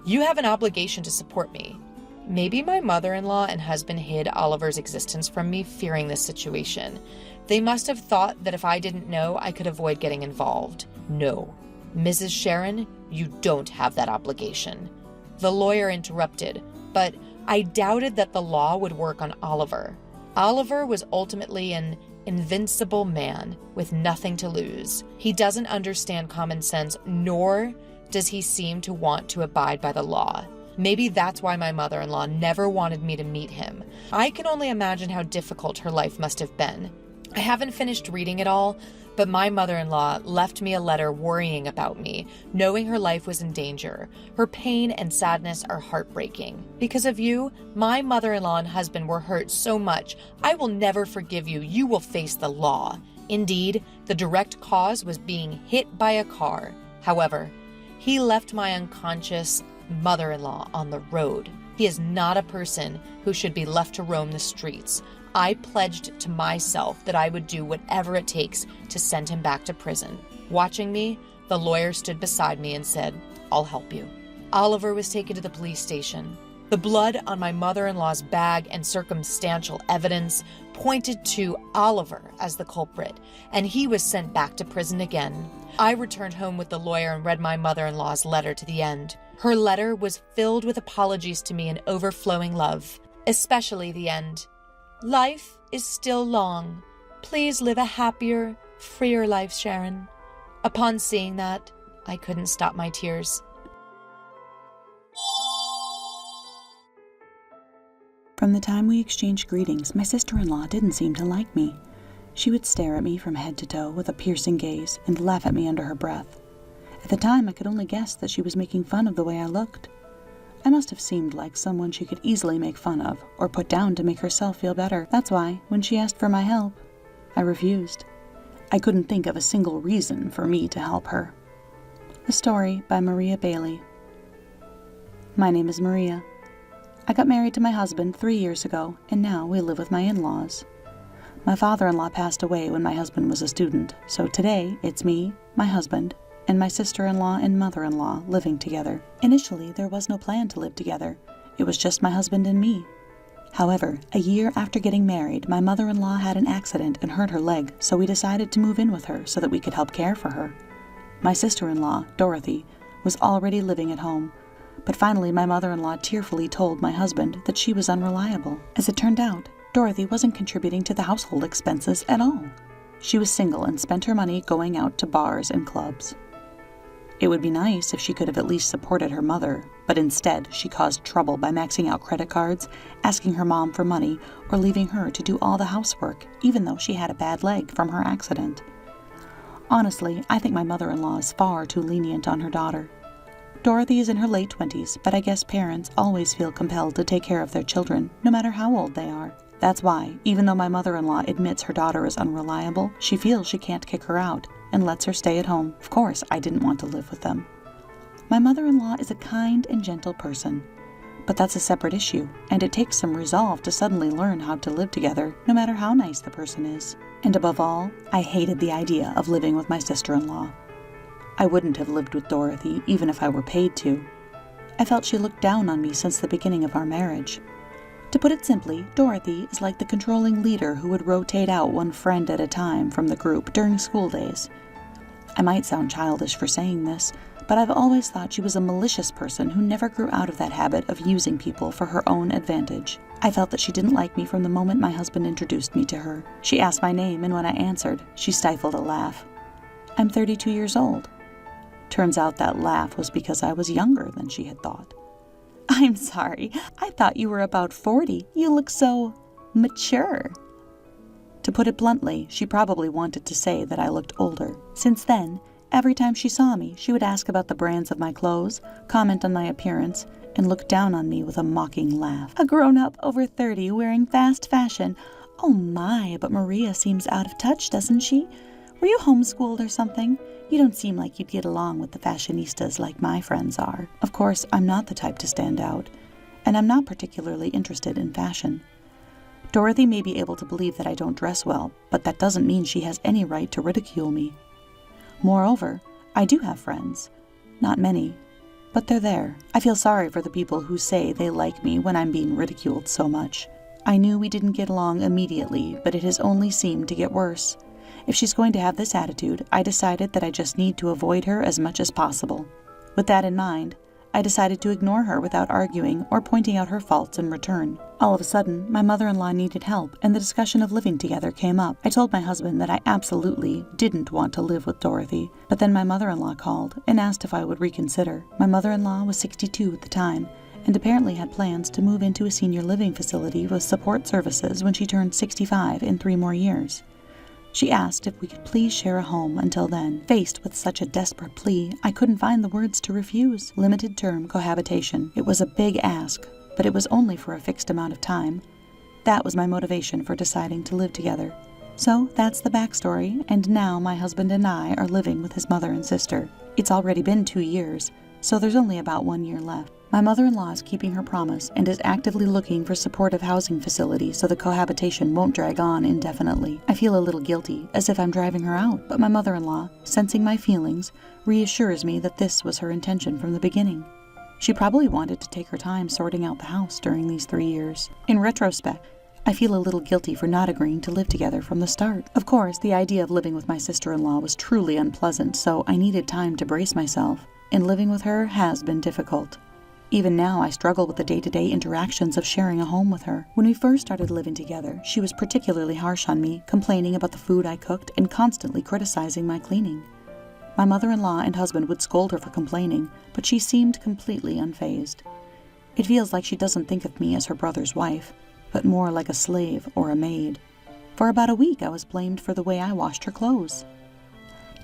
Speaker 3: You have an obligation to support me. Maybe my mother-in-law and husband hid Oliver's existence from me, fearing this situation. They must have thought that if I didn't know, I could avoid getting involved. No. Mrs. Sharon, you don't have that obligation. The lawyer interrupted, but I doubted that the law would work on Oliver. Oliver was ultimately an invincible man with nothing to lose. He doesn't understand common sense, nor does he seem to want to abide by the law. Maybe that's why my mother-in-law never wanted me to meet him. I can only imagine how difficult her life must have been. I haven't finished reading it all, but my mother-in-law left me a letter worrying about me, knowing her life was in danger. Her pain and sadness are heartbreaking. Because of you, my mother-in-law and husband were hurt so much. I will never forgive you. You will face the law. Indeed, the direct cause was being hit by a car. However, he left my unconscious mother-in-law on the road. He is not a person who should be left to roam the streets. I pledged to myself that I would do whatever it takes to send him back to prison. Watching me, the lawyer stood beside me and said, I'll help you. Oliver was taken to the police station. The blood on my mother-in-law's bag and circumstantial evidence pointed to Oliver as the culprit, and he was sent back to prison again. I returned home with the lawyer and read my mother-in-law's letter to the end. Her letter was filled with apologies to me and overflowing love, especially the end. Life is still long. Please live a happier, freer life, Sharon. Upon seeing that, I couldn't stop my tears.
Speaker 4: From the time we exchanged greetings, my sister-in-law didn't seem to like me. She would stare at me from head to toe with a piercing gaze and laugh at me under her breath. At the time, I could only guess that she was making fun of the way I looked. I must have seemed like someone she could easily make fun of or put down to make herself feel better. That's why, when she asked for my help, I refused. I couldn't think of a single reason for me to help her. A story by Maria Bailey. My name is Maria. I got married to my husband 3 years ago, and now we live with my in-laws. My father-in-law passed away when my husband was a student, so today it's me, my husband, and my sister-in-law and mother-in-law living together. Initially, there was no plan to live together. It was just my husband and me. However, a year after getting married, my mother-in-law had an accident and hurt her leg, so we decided to move in with her so that we could help care for her. My sister-in-law, Dorothy, was already living at home, but finally my mother-in-law tearfully told my husband that she was unreliable. As it turned out, Dorothy wasn't contributing to the household expenses at all. She was single and spent her money going out to bars and clubs. It would be nice if she could have at least supported her mother, but instead she caused trouble by maxing out credit cards, asking her mom for money, or leaving her to do all the housework, even though she had a bad leg from her accident. Honestly, I think my mother-in-law is far too lenient on her daughter. Dorothy is in her late 20s, but I guess parents always feel compelled to take care of their children, no matter how old they are. That's why, even though my mother-in-law admits her daughter is unreliable, she feels she can't kick her out and lets her stay at home. Of course, I didn't want to live with them. My mother-in-law is a kind and gentle person, but that's a separate issue, and it takes some resolve to suddenly learn how to live together, no matter how nice the person is. And above all, I hated the idea of living with my sister-in-law. I wouldn't have lived with Dorothy, even if I were paid to. I felt she looked down on me since the beginning of our marriage. To put it simply, Dorothy is like the controlling leader who would rotate out one friend at a time from the group during school days. I might sound childish for saying this, but I've always thought she was a malicious person who never grew out of that habit of using people for her own advantage. I felt that she didn't like me from the moment my husband introduced me to her. She asked my name, and when I answered, she stifled a laugh. I'm 32 years old. Turns out that laugh was because I was younger than she had thought. I'm sorry, I thought you were about 40. You look so mature. To put it bluntly, she probably wanted to say that I looked older. Since then, every time she saw me, she would ask about the brands of my clothes, comment on my appearance, and look down on me with a mocking laugh. A grown-up over 30 wearing fast fashion. Oh my, but Maria seems out of touch, doesn't she? Were you homeschooled or something? You don't seem like you'd get along with the fashionistas like my friends are. Of course, I'm not the type to stand out, and I'm not particularly interested in fashion. Dorothy may be able to believe that I don't dress well, but that doesn't mean she has any right to ridicule me. Moreover, I do have friends. Not many, but they're there. I feel sorry for the people who say they like me when I'm being ridiculed so much. I knew we didn't get along immediately, but it has only seemed to get worse. If she's going to have this attitude, I decided that I just need to avoid her as much as possible. With that in mind, I decided to ignore her without arguing or pointing out her faults in return. All of a sudden, my mother-in-law needed help, and the discussion of living together came up. I told my husband that I absolutely didn't want to live with Dorothy, but then my mother-in-law called and asked if I would reconsider. My mother-in-law was 62 at the time, and apparently had plans to move into a senior living facility with support services when she turned 65 in 3 more years. She asked if we could please share a home until then. Faced with such a desperate plea, I couldn't find the words to refuse. Limited-term cohabitation. It was a big ask, but it was only for a fixed amount of time. That was my motivation for deciding to live together. So that's the backstory, and now my husband and I are living with his mother and sister. It's already been 2 years, so there's only about 1 year left. My mother-in-law is keeping her promise and is actively looking for supportive housing facilities so the cohabitation won't drag on indefinitely. I feel a little guilty, as if I'm driving her out, but my mother-in-law, sensing my feelings, reassures me that this was her intention from the beginning. She probably wanted to take her time sorting out the house during these 3 years. In retrospect, I feel a little guilty for not agreeing to live together from the start. Of course, the idea of living with my sister-in-law was truly unpleasant, so I needed time to brace myself, and living with her has been difficult. Even now, I struggle with the day-to-day interactions of sharing a home with her. When we first started living together, she was particularly harsh on me, complaining about the food I cooked and constantly criticizing my cleaning. My mother-in-law and husband would scold her for complaining, but she seemed completely unfazed. It feels like she doesn't think of me as her brother's wife, but more like a slave or a maid. For about a week, I was blamed for the way I washed her clothes.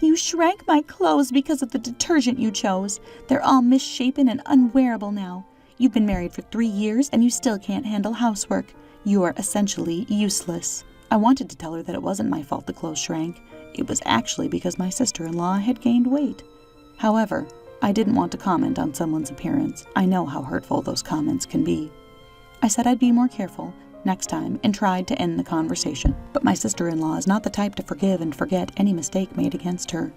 Speaker 4: You shrank my clothes because of the detergent you chose. They're all misshapen and unwearable now. You've been married for 3 years and you still can't handle housework. You are essentially useless. I wanted to tell her that it wasn't my fault the clothes shrank. It was actually because my sister-in-law had gained weight. However, I didn't want to comment on someone's appearance. I know how hurtful those comments can be. I said I'd be more careful next time and tried to end the conversation, but my sister-in-law is not the type to forgive and forget any mistake made against her.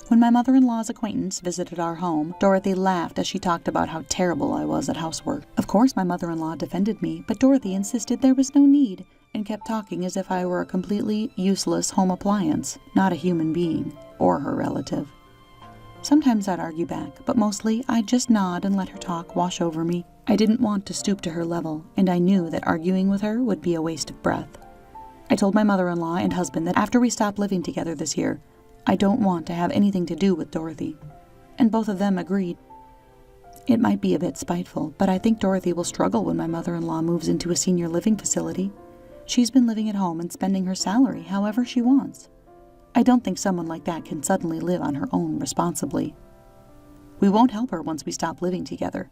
Speaker 4: When my mother-in-law's acquaintance visited our home, Dorothy laughed as she talked about how terrible I was at housework. Of course my mother-in-law defended me, but Dorothy insisted there was no need, and kept talking as if I were a completely useless home appliance, not a human being, or her relative. Sometimes I'd argue back, but mostly I'd just nod and let her talk wash over me. I didn't want to stoop to her level, and I knew that arguing with her would be a waste of breath. I told my mother-in-law and husband that after we stop living together this year, I don't want to have anything to do with Dorothy, and both of them agreed. It might be a bit spiteful, but I think Dorothy will struggle when my mother-in-law moves into a senior living facility. She's been living at home and spending her salary however she wants. I don't think someone like that can suddenly live on her own responsibly. We won't help her once we stop living together.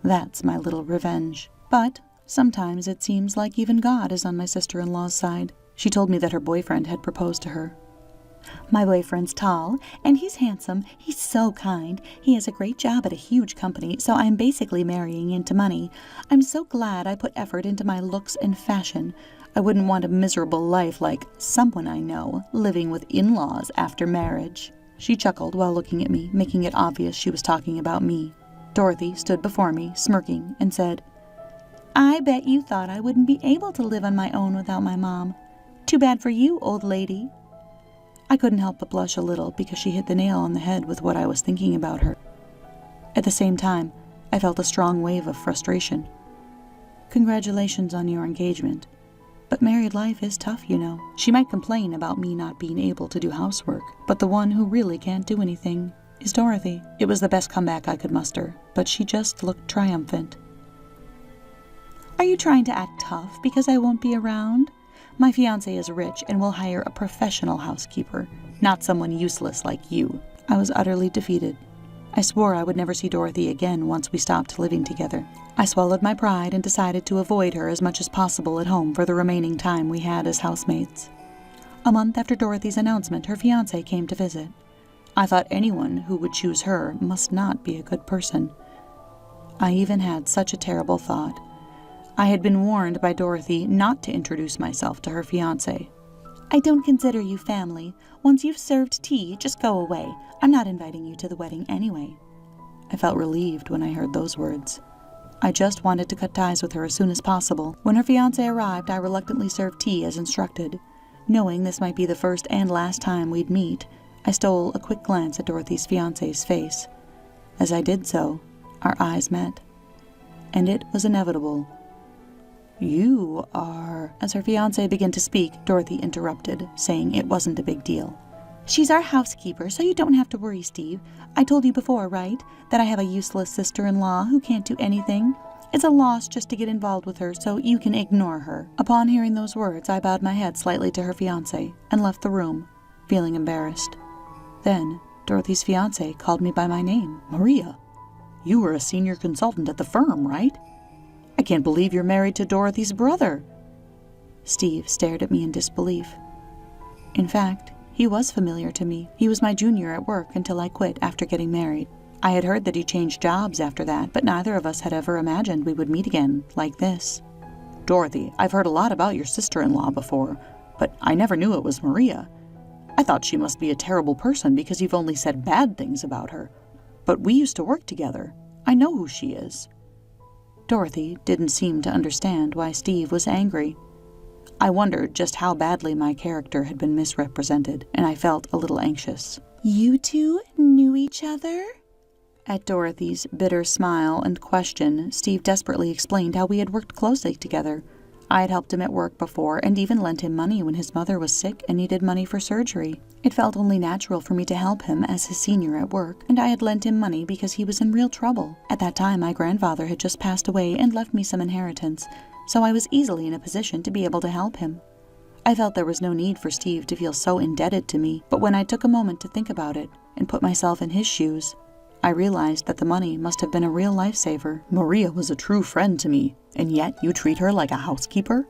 Speaker 4: That's my little revenge. But sometimes it seems like even God is on my sister-in-law's side. She told me that her boyfriend had proposed to her. My boyfriend's tall, and he's handsome. He's so kind. He has a great job at a huge company, so I'm basically marrying into money. I'm so glad I put effort into my looks and fashion. I wouldn't want a miserable life like someone I know living with in-laws after marriage. She chuckled while looking at me, making it obvious she was talking about me. Dorothy stood before me, smirking, and said, "I bet you thought I wouldn't be able to live on my own without my mom. Too bad for you, old lady." I couldn't help but blush a little because she hit the nail on the head with what I was thinking about her. At the same time, I felt a strong wave of frustration. "Congratulations on your engagement. But married life is tough, you know." She might complain about me not being able to do housework, but the one who really can't do anything is Dorothy. It was the best comeback I could muster, but she just looked triumphant. "Are you trying to act tough because I won't be around? My fiancé is rich and will hire a professional housekeeper, not someone useless like you." I was utterly defeated. I swore I would never see Dorothy again once we stopped living together. I swallowed my pride and decided to avoid her as much as possible at home for the remaining time we had as housemates. A month after Dorothy's announcement, her fiancé came to visit. I thought anyone who would choose her must not be a good person. I even had such a terrible thought. I had been warned by Dorothy not to introduce myself to her fiancé. "I don't consider you family. Once you've served tea, just go away. I'm not inviting you to the wedding anyway." I felt relieved when I heard those words. I just wanted to cut ties with her as soon as possible. When her fiancé arrived, I reluctantly served tea as instructed. Knowing this might be the first and last time we'd meet, I stole a quick glance at Dorothy's fiancé's face. As I did so, our eyes met. And it was inevitable. "You are—" As her fiancé began to speak, Dorothy interrupted, saying it wasn't a big deal. "She's our housekeeper, so you don't have to worry, Steve. I told you before, right, that I have a useless sister-in-law who can't do anything? It's a loss just to get involved with her, so you can ignore her." Upon hearing those words, I bowed my head slightly to her fiancé and left the room, feeling embarrassed. Then, Dorothy's fiancé called me by my name.
Speaker 5: "Maria, you were a senior consultant at the firm, right? I can't believe you're married to Dorothy's brother."
Speaker 4: Steve stared at me in disbelief. In fact, he was familiar to me. He was my junior at work until I quit after getting married. I had heard that he changed jobs after that, but neither of us had ever imagined we would meet again like this.
Speaker 5: "Dorothy, I've heard a lot about your sister-in-law before, but I never knew it was Maria. I thought she must be a terrible person because you've only said bad things about her. But we used to work together. I know who she is."
Speaker 4: Dorothy didn't seem to understand why Steve was angry. I wondered just how badly my character had been misrepresented, and I felt a little anxious. "You two knew each other?" At Dorothy's bitter smile and question, Steve desperately explained how we had worked closely together. I had helped him at work before and even lent him money when his mother was sick and needed money for surgery. It felt only natural for me to help him as his senior at work, and I had lent him money because he was in real trouble. At that time, my grandfather had just passed away and left me some inheritance, so I was easily in a position to be able to help him. I felt there was no need for Steve to feel so indebted to me, but when I took a moment to think about it and put myself in his shoes, I realized that the money must have been a real lifesaver.
Speaker 5: "Maria was a true friend to me, and yet you treat her like a housekeeper?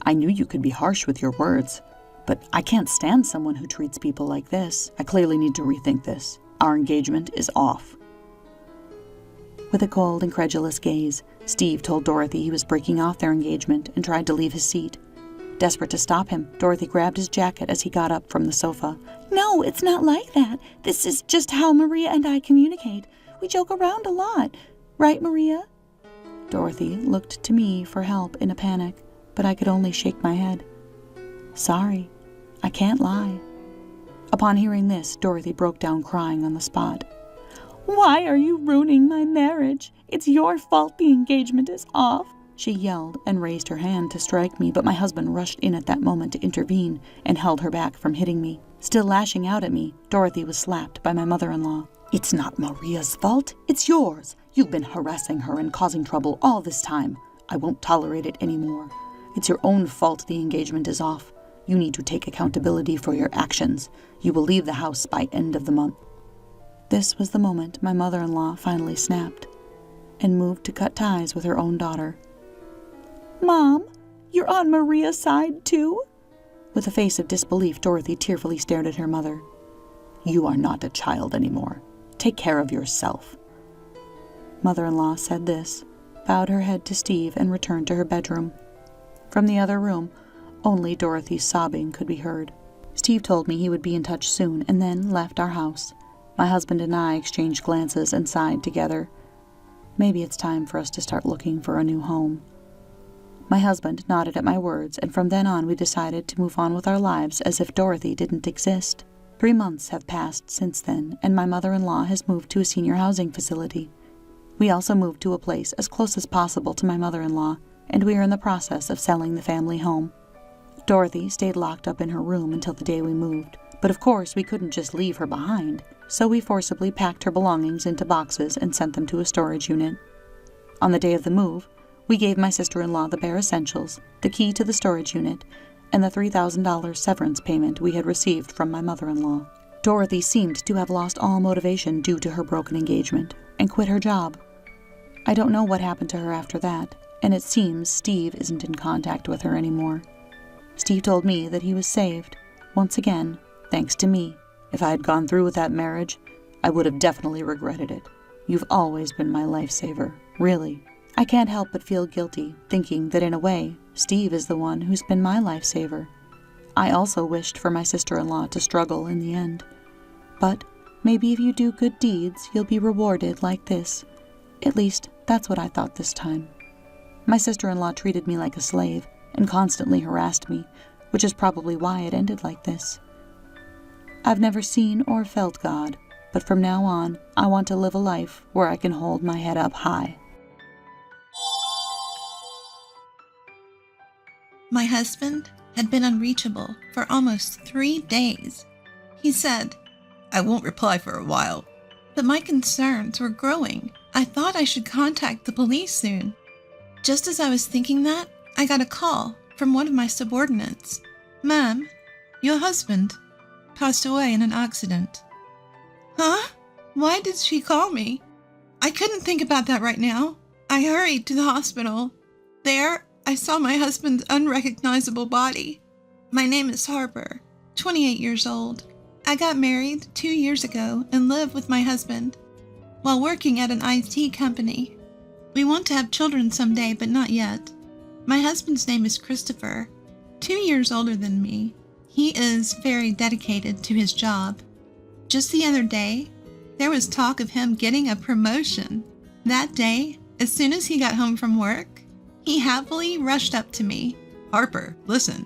Speaker 5: I knew you could be harsh with your words, but I can't stand someone who treats people like this. I clearly need to rethink this. Our engagement is off."
Speaker 4: With a cold, incredulous gaze, Steve told Dorothy he was breaking off their engagement and tried to leave his seat. Desperate to stop him, Dorothy grabbed his jacket as he got up from the sofa. "No, it's not like that. This is just how Maria and I communicate. We joke around a lot. Right, Maria?" Dorothy looked to me for help in a panic, but I could only shake my head. "Sorry, I can't lie." Upon hearing this, Dorothy broke down crying on the spot. "Why are you ruining my marriage? It's your fault the engagement is off." She yelled and raised her hand to strike me, but my husband rushed in at that moment to intervene and held her back from hitting me. Still lashing out at me, Dorothy was slapped by my mother-in-law.
Speaker 5: "It's not Maria's fault. It's yours. You've been harassing her and causing trouble all this time. I won't tolerate it anymore. It's your own fault the engagement is off. You need to take accountability for your actions. You will leave the house by end of the month."
Speaker 4: This was the moment my mother-in-law finally snapped and moved to cut ties with her own daughter. "Mom, you're on Maria's side too?" With a face of disbelief, Dorothy tearfully stared at her mother.
Speaker 5: "You are not a child anymore. Take care of yourself."
Speaker 4: Mother-in-law said this, bowed her head to Steve, and returned to her bedroom. From the other room, only Dorothy's sobbing could be heard. Steve told me he would be in touch soon and then left our house. My husband and I exchanged glances and sighed together. Maybe it's time for us to start looking for a new home. My husband nodded at my words, and from then on we decided to move on with our lives as if Dorothy didn't exist. 3 months have passed since then, and my mother-in-law has moved to a senior housing facility. We also moved to a place as close as possible to my mother-in-law, and we are in the process of selling the family home. Dorothy stayed locked up in her room until the day we moved, but of course we couldn't just leave her behind, so we forcibly packed her belongings into boxes and sent them to a storage unit. On the day of the move, we gave my sister-in-law the bare essentials, the key to the storage unit, and the $3,000 severance payment we had received from my mother-in-law. Dorothy seemed to have lost all motivation due to her broken engagement and quit her job. I don't know what happened to her after that, and it seems Steve isn't in contact with her anymore. Steve told me that he was saved, once again, thanks to me. If I had gone through with that marriage, I would have definitely regretted it. You've always been my lifesaver, really. I can't help but feel guilty, thinking that in a way, Steve is the one who's been my lifesaver. I also wished for my sister-in-law to struggle in the end. But maybe if you do good deeds, you'll be rewarded like this. At least, that's what I thought this time. My sister-in-law treated me like a slave and constantly harassed me, which is probably why it ended like this. I've never seen or felt God, but from now on, I want to live a life where I can hold my head up high.
Speaker 6: My husband had been unreachable for almost 3 days. He said, "I won't reply for a while." But my concerns were growing. I thought I should contact the police soon. Just as I was thinking that, I got a call from one of my subordinates. "Ma'am, your husband passed away in an accident." Huh? Why did she call me? I couldn't think about that right now. I hurried to the hospital. There, I saw my husband's unrecognizable body. My name is Harper, 28 years old. I got married 2 years ago and live with my husband while working at an IT company. We want to have children someday, but not yet. My husband's name is Christopher, 2 years older than me. He is very dedicated to his job. Just the other day, there was talk of him getting a promotion. That day, as soon as he got home from work, he happily rushed up to me.
Speaker 7: "Harper, listen,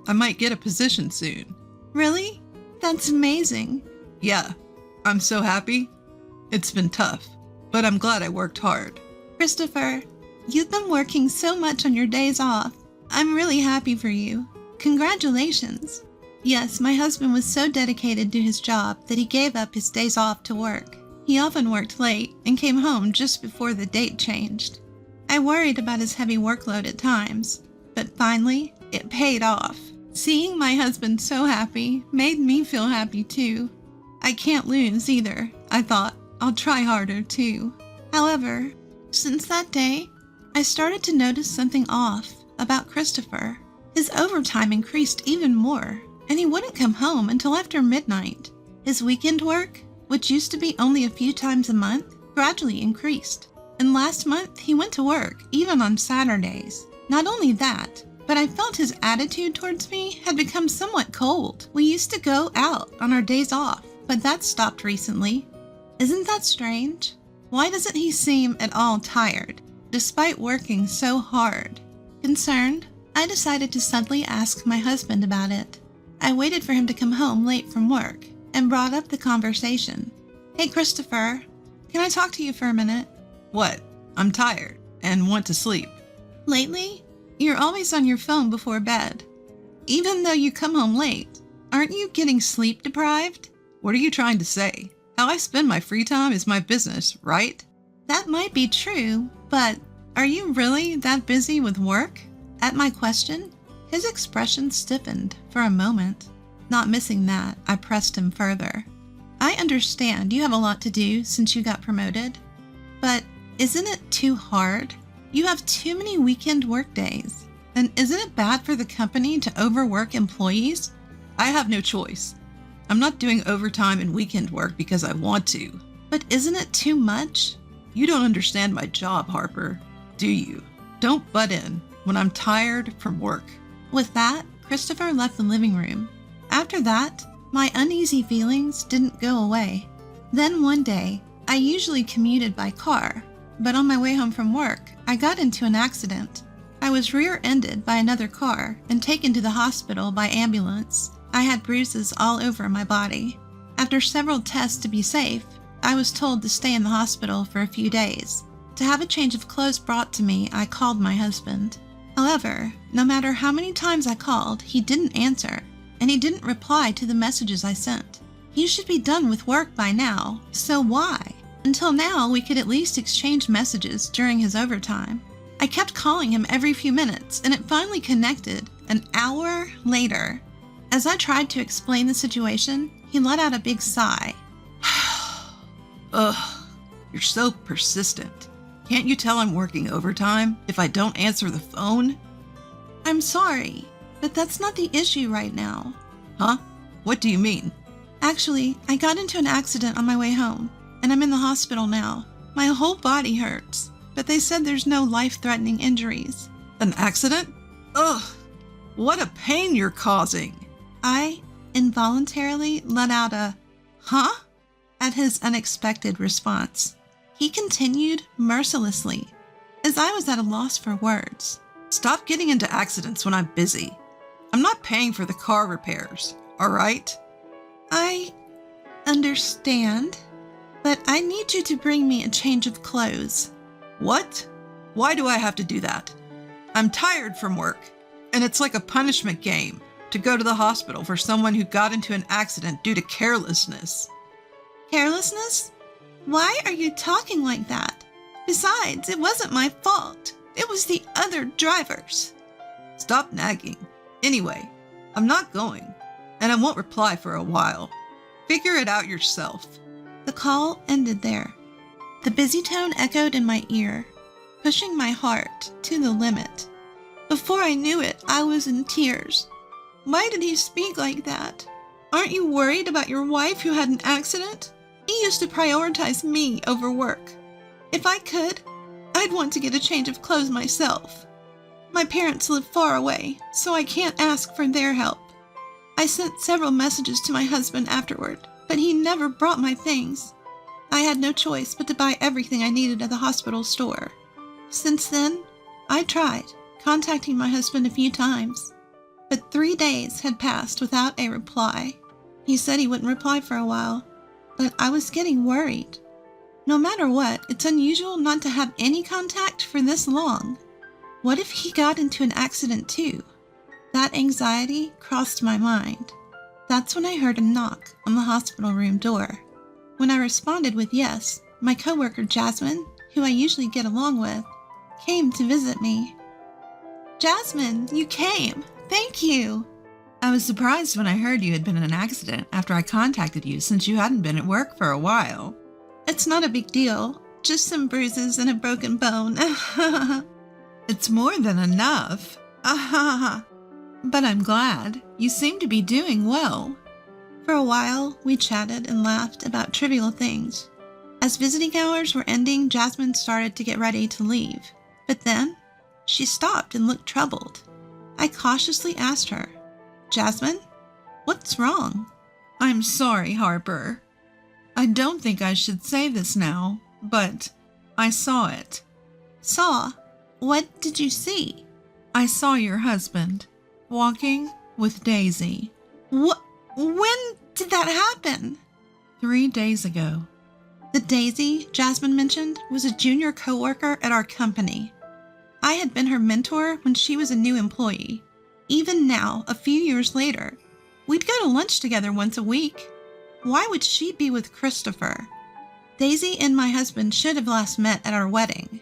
Speaker 7: I might get a position soon."
Speaker 6: "Really? That's amazing."
Speaker 7: "Yeah, I'm so happy. It's been tough, but I'm glad I worked hard."
Speaker 6: "Christopher, you've been working so much on your days off. I'm really happy for you. Congratulations." Yes, my husband was so dedicated to his job that he gave up his days off to work. He often worked late and came home just before the date changed. I worried about his heavy workload at times, but finally, it paid off. Seeing my husband so happy made me feel happy too. I can't lose either, I thought. I'll try harder too. However, since that day, I started to notice something off about Christopher. His overtime increased even more, and he wouldn't come home until after midnight. His weekend work, which used to be only a few times a month, gradually increased. And last month, he went to work, even on Saturdays. Not only that, but I felt his attitude towards me had become somewhat cold. We used to go out on our days off, but that stopped recently. Isn't that strange? Why doesn't he seem at all tired, despite working so hard? Concerned, I decided to suddenly ask my husband about it. I waited for him to come home late from work and brought up the conversation. "Hey, Christopher, can I talk to you for a minute?"
Speaker 7: "What? I'm tired and want to sleep."
Speaker 6: "Lately, you're always on your phone before bed. Even though you come home late, aren't you getting sleep deprived?"
Speaker 7: "What are you trying to say? How I spend my free time is my business, right?"
Speaker 6: That might be true, but are you really that busy with work? At my question, his expression stiffened for a moment. Not missing that, I pressed him further. "I understand you have a lot to do since you got promoted, but isn't it too hard? You have too many weekend work days. And isn't it bad for the company to overwork employees?"
Speaker 7: "I have no choice. I'm not doing overtime and weekend work because I want to."
Speaker 6: "But isn't it too much?"
Speaker 7: "You don't understand my job, Harper, do you? Don't butt in when I'm tired from work."
Speaker 6: With that, Christopher left the living room. After that, my uneasy feelings didn't go away. Then one day, I usually commuted by car, but on my way home from work, I got into an accident. I was rear-ended by another car and taken to the hospital by ambulance. I had bruises all over my body. After several tests to be safe, I was told to stay in the hospital for a few days. To have a change of clothes brought to me, I called my husband. However, no matter how many times I called, he didn't answer, and he didn't reply to the messages I sent. He should be done with work by now, so why? Until now, we could at least exchange messages during his overtime. I kept calling him every few minutes, and it finally connected an hour later. As I tried to explain the situation, he let out a big sigh.
Speaker 7: Ugh, you're so persistent. Can't you tell I'm working overtime if I don't answer the phone?
Speaker 6: I'm sorry, but that's not the issue right now.
Speaker 7: Huh? What do you mean?
Speaker 6: Actually, I got into an accident on my way home, and I'm in the hospital now. My whole body hurts, but they said there's no life-threatening injuries.
Speaker 7: An accident? Ugh, what a pain you're causing.
Speaker 6: I involuntarily let out a, huh? At his unexpected response. He continued mercilessly, as I was at a loss for words.
Speaker 7: Stop getting into accidents when I'm busy. I'm not paying for the car repairs, all right?
Speaker 6: I understand, but I need you to bring me a change of clothes.
Speaker 7: What? Why do I have to do that? I'm tired from work, and it's like a punishment game to go to the hospital for someone who got into an accident due to carelessness.
Speaker 6: Carelessness? Why are you talking like that? Besides, it wasn't my fault. It was the other drivers.
Speaker 7: Stop nagging. Anyway, I'm not going, and I won't reply for a while. Figure it out yourself.
Speaker 6: The call ended there. The busy tone echoed in my ear, pushing my heart to the limit. Before I knew it, I was in tears. Why did he speak like that? Aren't you worried about your wife who had an accident? He used to prioritize me over work. If I could, I'd want to get a change of clothes myself. My parents live far away, so I can't ask for their help. I sent several messages to my husband afterward, but he never brought my things. I had no choice but to buy everything I needed at the hospital store. Since then, I tried contacting my husband a few times, but 3 days had passed without a reply. He said he wouldn't reply for a while, but I was getting worried. No matter what, it's unusual not to have any contact for this long. What if he got into an accident too? That anxiety crossed my mind. That's when I heard a knock on the hospital room door. When I responded with yes, my coworker Jasmine, who I usually get along with, came to visit me. Jasmine, you came. Thank you.
Speaker 8: I was surprised when I heard you had been in an accident after I contacted you since you hadn't been at work for a while.
Speaker 6: It's not a big deal. Just some bruises and a broken bone.
Speaker 8: It's more than enough. But I'm glad. You seem to be doing well.
Speaker 6: For a while, we chatted and laughed about trivial things. As visiting hours were ending, Jasmine started to get ready to leave. But then, she stopped and looked troubled. I cautiously asked her, Jasmine, what's wrong?
Speaker 8: I'm sorry, Harper. I don't think I should say this now, but I saw it.
Speaker 6: Saw? What did you see?
Speaker 8: I saw your husband walking with Daisy.
Speaker 6: What? When did that happen?
Speaker 8: 3 days ago.
Speaker 6: The Daisy Jasmine mentioned was a junior coworker at our company. I had been her mentor when she was a new employee. Even now, a few years later, we'd go to lunch together once a week. Why would she be with Christopher? Daisy and my husband should have last met at our wedding.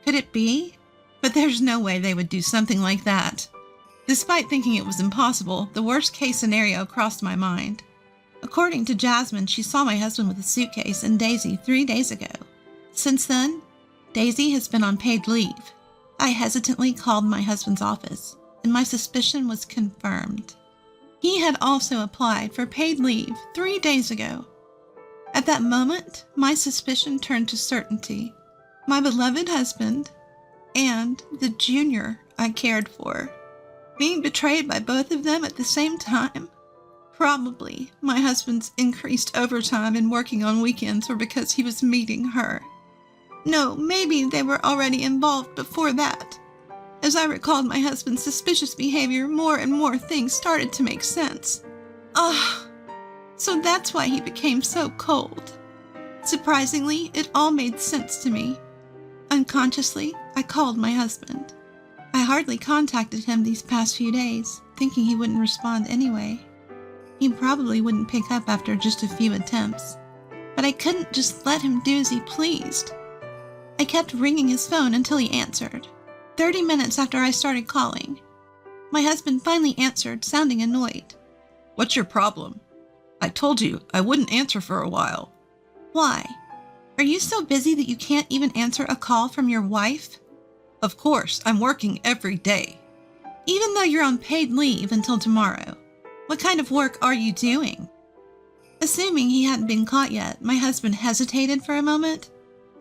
Speaker 6: Could it be? But there's no way they would do something like that. Despite thinking it was impossible, the worst-case scenario crossed my mind. According to Jasmine, she saw my husband with a suitcase and Daisy 3 days ago. Since then, Daisy has been on paid leave. I hesitantly called my husband's office, and my suspicion was confirmed. He had also applied for paid leave 3 days ago. At that moment, my suspicion turned to certainty. My beloved husband and the junior I cared for, being betrayed by both of them at the same time. Probably my husband's increased overtime and working on weekends were because he was meeting her. No, maybe they were already involved before that. As I recalled my husband's suspicious behavior, more and more things started to make sense. So that's why he became so cold. Surprisingly, it all made sense to me. Unconsciously, I called my husband. I hardly contacted him these past few days, thinking he wouldn't respond anyway. He probably wouldn't pick up after just a few attempts. But I couldn't just let him do as he pleased. I kept ringing his phone until he answered. 30 minutes after I started calling, my husband finally answered, sounding annoyed.
Speaker 7: What's your problem? I told you I wouldn't answer for a while.
Speaker 6: Why? Are you so busy that you can't even answer a call from your wife?
Speaker 7: Of course, I'm working every day.
Speaker 6: Even though you're on paid leave until tomorrow, what kind of work are you doing? Assuming he hadn't been caught yet, my husband hesitated for a moment.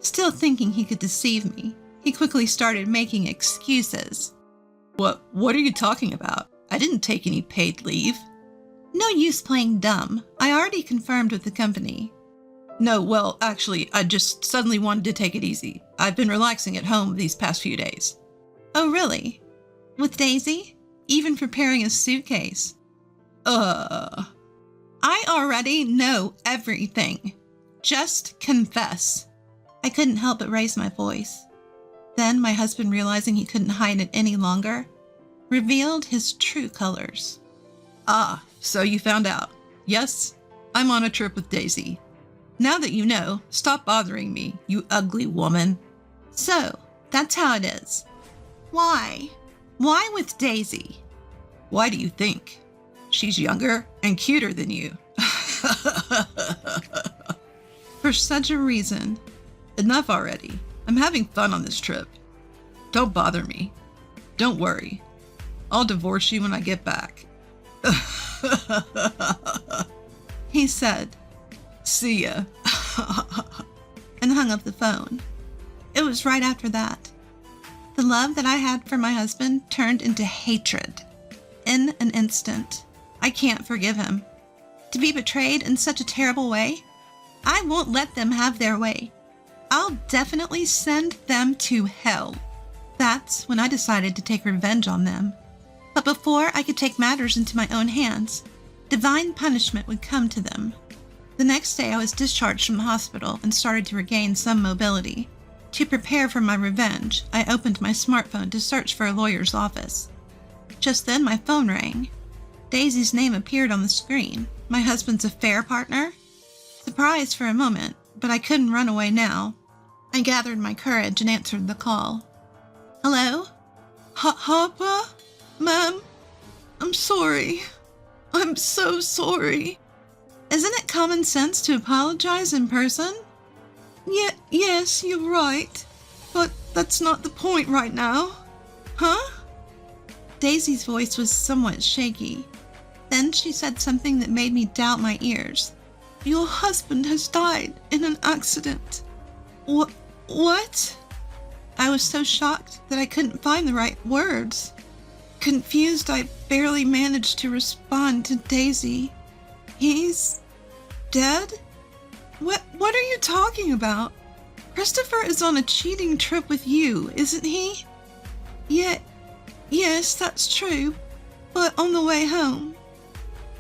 Speaker 6: Still thinking he could deceive me, he quickly started making excuses.
Speaker 7: What are you talking about? I didn't take any paid leave.
Speaker 6: No use playing dumb. I already confirmed with the company.
Speaker 7: No, well, actually, I just suddenly wanted to take it easy. I've been relaxing at home these past few days.
Speaker 6: Oh, really? With Daisy? Even preparing a suitcase? I already know everything. Just confess. I couldn't help but raise my voice. Then my husband, realizing he couldn't hide it any longer, revealed his true colors.
Speaker 7: So you found out. Yes, I'm on a trip with Daisy. Now that you know, stop bothering me, you ugly woman.
Speaker 6: So, that's how it is. Why? Why with Daisy?
Speaker 7: Why do you think? She's younger and cuter than you.
Speaker 6: For such a reason.
Speaker 7: Enough already. I'm having fun on this trip. Don't bother me. Don't worry. I'll divorce you when I get back.
Speaker 6: He said,
Speaker 7: "See ya."
Speaker 6: and hung up the phone. It was right after that. The love that I had for my husband turned into hatred. In an instant. I can't forgive him. To be betrayed in such a terrible way? I won't let them have their way. I'll definitely send them to hell. That's when I decided to take revenge on them. But before I could take matters into my own hands, divine punishment would come to them. The next day I was discharged from the hospital and started to regain some mobility. To prepare for my revenge, I opened my smartphone to search for a lawyer's office. Just then my phone rang. Daisy's name appeared on the screen. My husband's affair partner? Surprised for a moment, but I couldn't run away now. I gathered my courage and answered the call. Hello?
Speaker 8: Harper? Ma'am? I'm sorry. I'm so sorry.
Speaker 6: Isn't it common sense to apologize in person?
Speaker 8: Yes, you're right. But that's not the point right now. Huh?
Speaker 6: Daisy's voice was somewhat shaky. Then she said something that made me doubt my ears.
Speaker 8: Your husband has died in an accident. What?
Speaker 6: I was so shocked that I couldn't find the right words.
Speaker 8: Confused, I barely managed to respond to Daisy. He's dead? What are you talking about? Christopher is on a cheating trip with you, isn't he? Yes, that's true. But on the way home,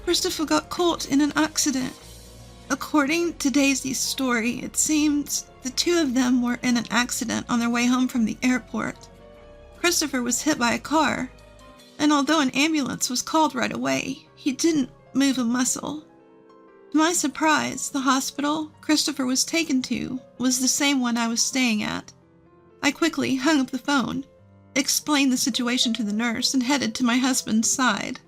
Speaker 8: Christopher got caught in an accident. According to Daisy's story, it seems the two of them were in an accident on their way home from the airport. Christopher was hit by a car, and although an ambulance was called right away, he didn't move a muscle. To my surprise, the hospital Christopher was taken to was the same one I was staying at. I quickly hung up the phone, explained the situation to the nurse, and headed to my husband's side.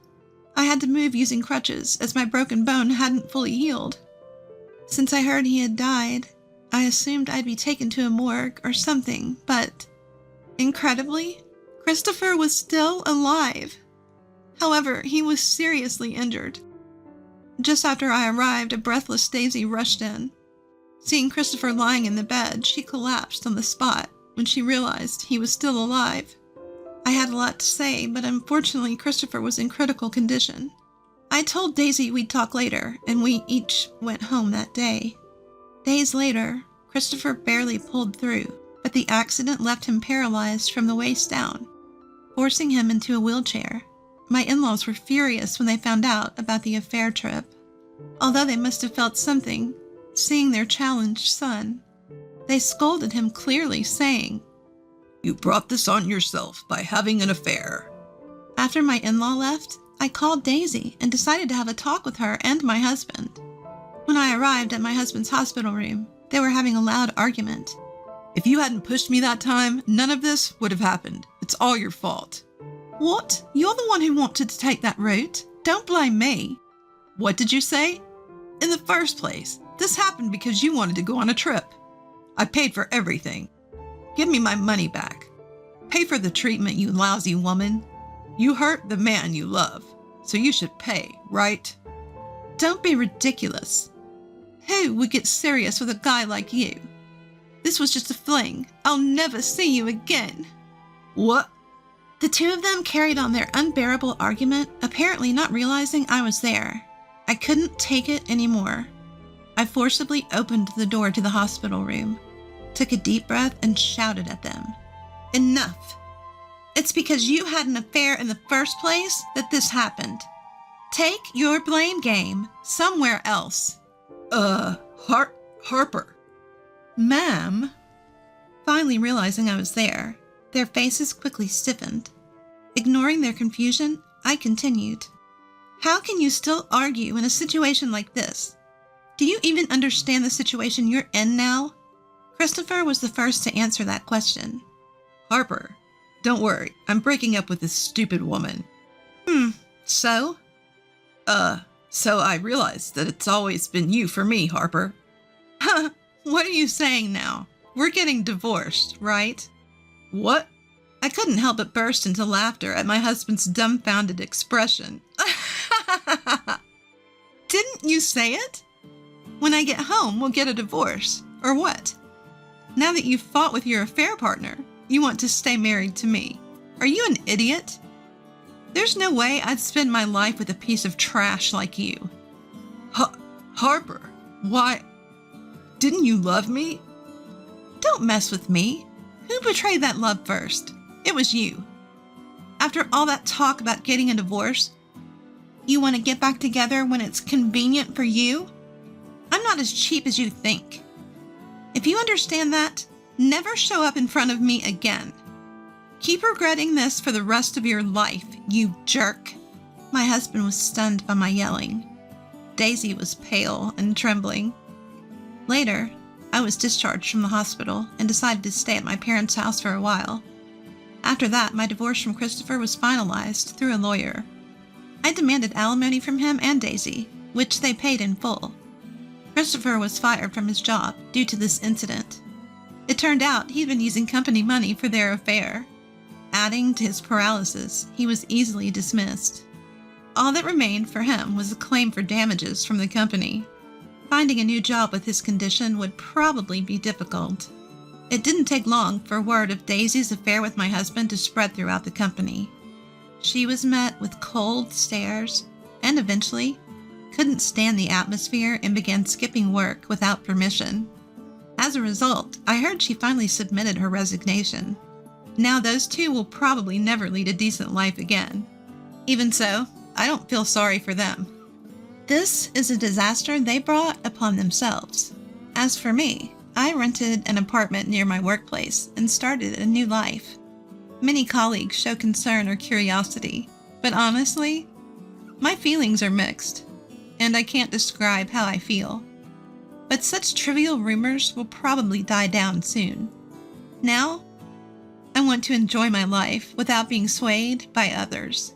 Speaker 8: I had to move using crutches as my broken bone hadn't fully healed. Since I heard he had died, I assumed I'd be taken to a morgue or something, but incredibly, Christopher was still alive. However, he was seriously injured. Just after I arrived, a breathless Daisy rushed in. Seeing Christopher lying in the bed, she collapsed on the spot when she realized he was still alive. I had a lot to say, but unfortunately Christopher was in critical condition. I told Daisy we'd talk later, and we each went home that day. Days later, Christopher barely pulled through, but the accident left him paralyzed from the waist down, forcing him into a wheelchair. My in-laws were furious when they found out about the affair trip. Although they must have felt something, seeing their challenged son, they scolded him clearly, saying,
Speaker 7: "You brought this on yourself by having an affair."
Speaker 8: After my in-law left, I called Daisy and decided to have a talk with her and my husband. When I arrived at my husband's hospital room, they were having a loud argument.
Speaker 7: "If you hadn't pushed me that time, none of this would have happened. It's all your fault."
Speaker 8: What? You're the one who wanted to take that route. Don't blame me.
Speaker 7: "What did you say?" "In the first place, this happened because you wanted to go on a trip. I paid for everything. Give me my money back. Pay for the treatment, you lousy woman. You hurt the man you love, so you should pay, right?"
Speaker 8: Don't be ridiculous. Who would get serious with a guy like you? This was just a fling. I'll never see you again.
Speaker 7: "What?"
Speaker 8: The two of them carried on their unbearable argument, apparently not realizing I was there. I couldn't take it anymore. I forcibly opened the door to the hospital room, took a deep breath, and shouted at them. Enough. It's because you had an affair in the first place that this happened. Take your blame game somewhere else.
Speaker 7: Harper.
Speaker 8: Ma'am? Finally realizing I was there, their faces quickly stiffened. Ignoring their confusion, I continued. How can you still argue in a situation like this? Do you even understand the situation you're in now? Christopher was the first to answer that question.
Speaker 7: "Harper, don't worry. I'm breaking up with this stupid woman."
Speaker 8: So?
Speaker 7: So I realized that it's always been you for me, Harper."
Speaker 8: What are you saying now? We're getting divorced, right?
Speaker 7: "What?"
Speaker 8: I couldn't help but burst into laughter at my husband's dumbfounded expression. Didn't you say it? When I get home, we'll get a divorce, or what? Now that you've fought with your affair partner, you want to stay married to me. Are you an idiot? There's no way I'd spend my life with a piece of trash like you.
Speaker 7: Harper, why? Didn't you love me?"
Speaker 8: Don't mess with me. Who betrayed that love first? It was you. After all that talk about getting a divorce, you want to get back together when it's convenient for you? I'm not as cheap as you think. If you understand that, never show up in front of me again. Keep regretting this for the rest of your life, you jerk. My husband was stunned by my yelling. Daisy was pale and trembling. Later, I was discharged from the hospital and decided to stay at my parents' house for a while. After that, my divorce from Christopher was finalized through a lawyer. I demanded alimony from him and Daisy, which they paid in full. Christopher was fired from his job due to this incident. It turned out he'd been using company money for their affair. Adding to his paralysis, he was easily dismissed. All that remained for him was a claim for damages from the company. Finding a new job with his condition would probably be difficult. It didn't take long for word of Daisy's affair with my husband to spread throughout the company. She was met with cold stares and eventually couldn't stand the atmosphere and began skipping work without permission. As a result, I heard she finally submitted her resignation. Now those two will probably never lead a decent life again. Even so, I don't feel sorry for them. This is a disaster they brought upon themselves. As for me, I rented an apartment near my workplace and started a new life. Many colleagues show concern or curiosity, but honestly, my feelings are mixed, and I can't describe how I feel. But such trivial rumors will probably die down soon. Now, I want to enjoy my life without being swayed by others.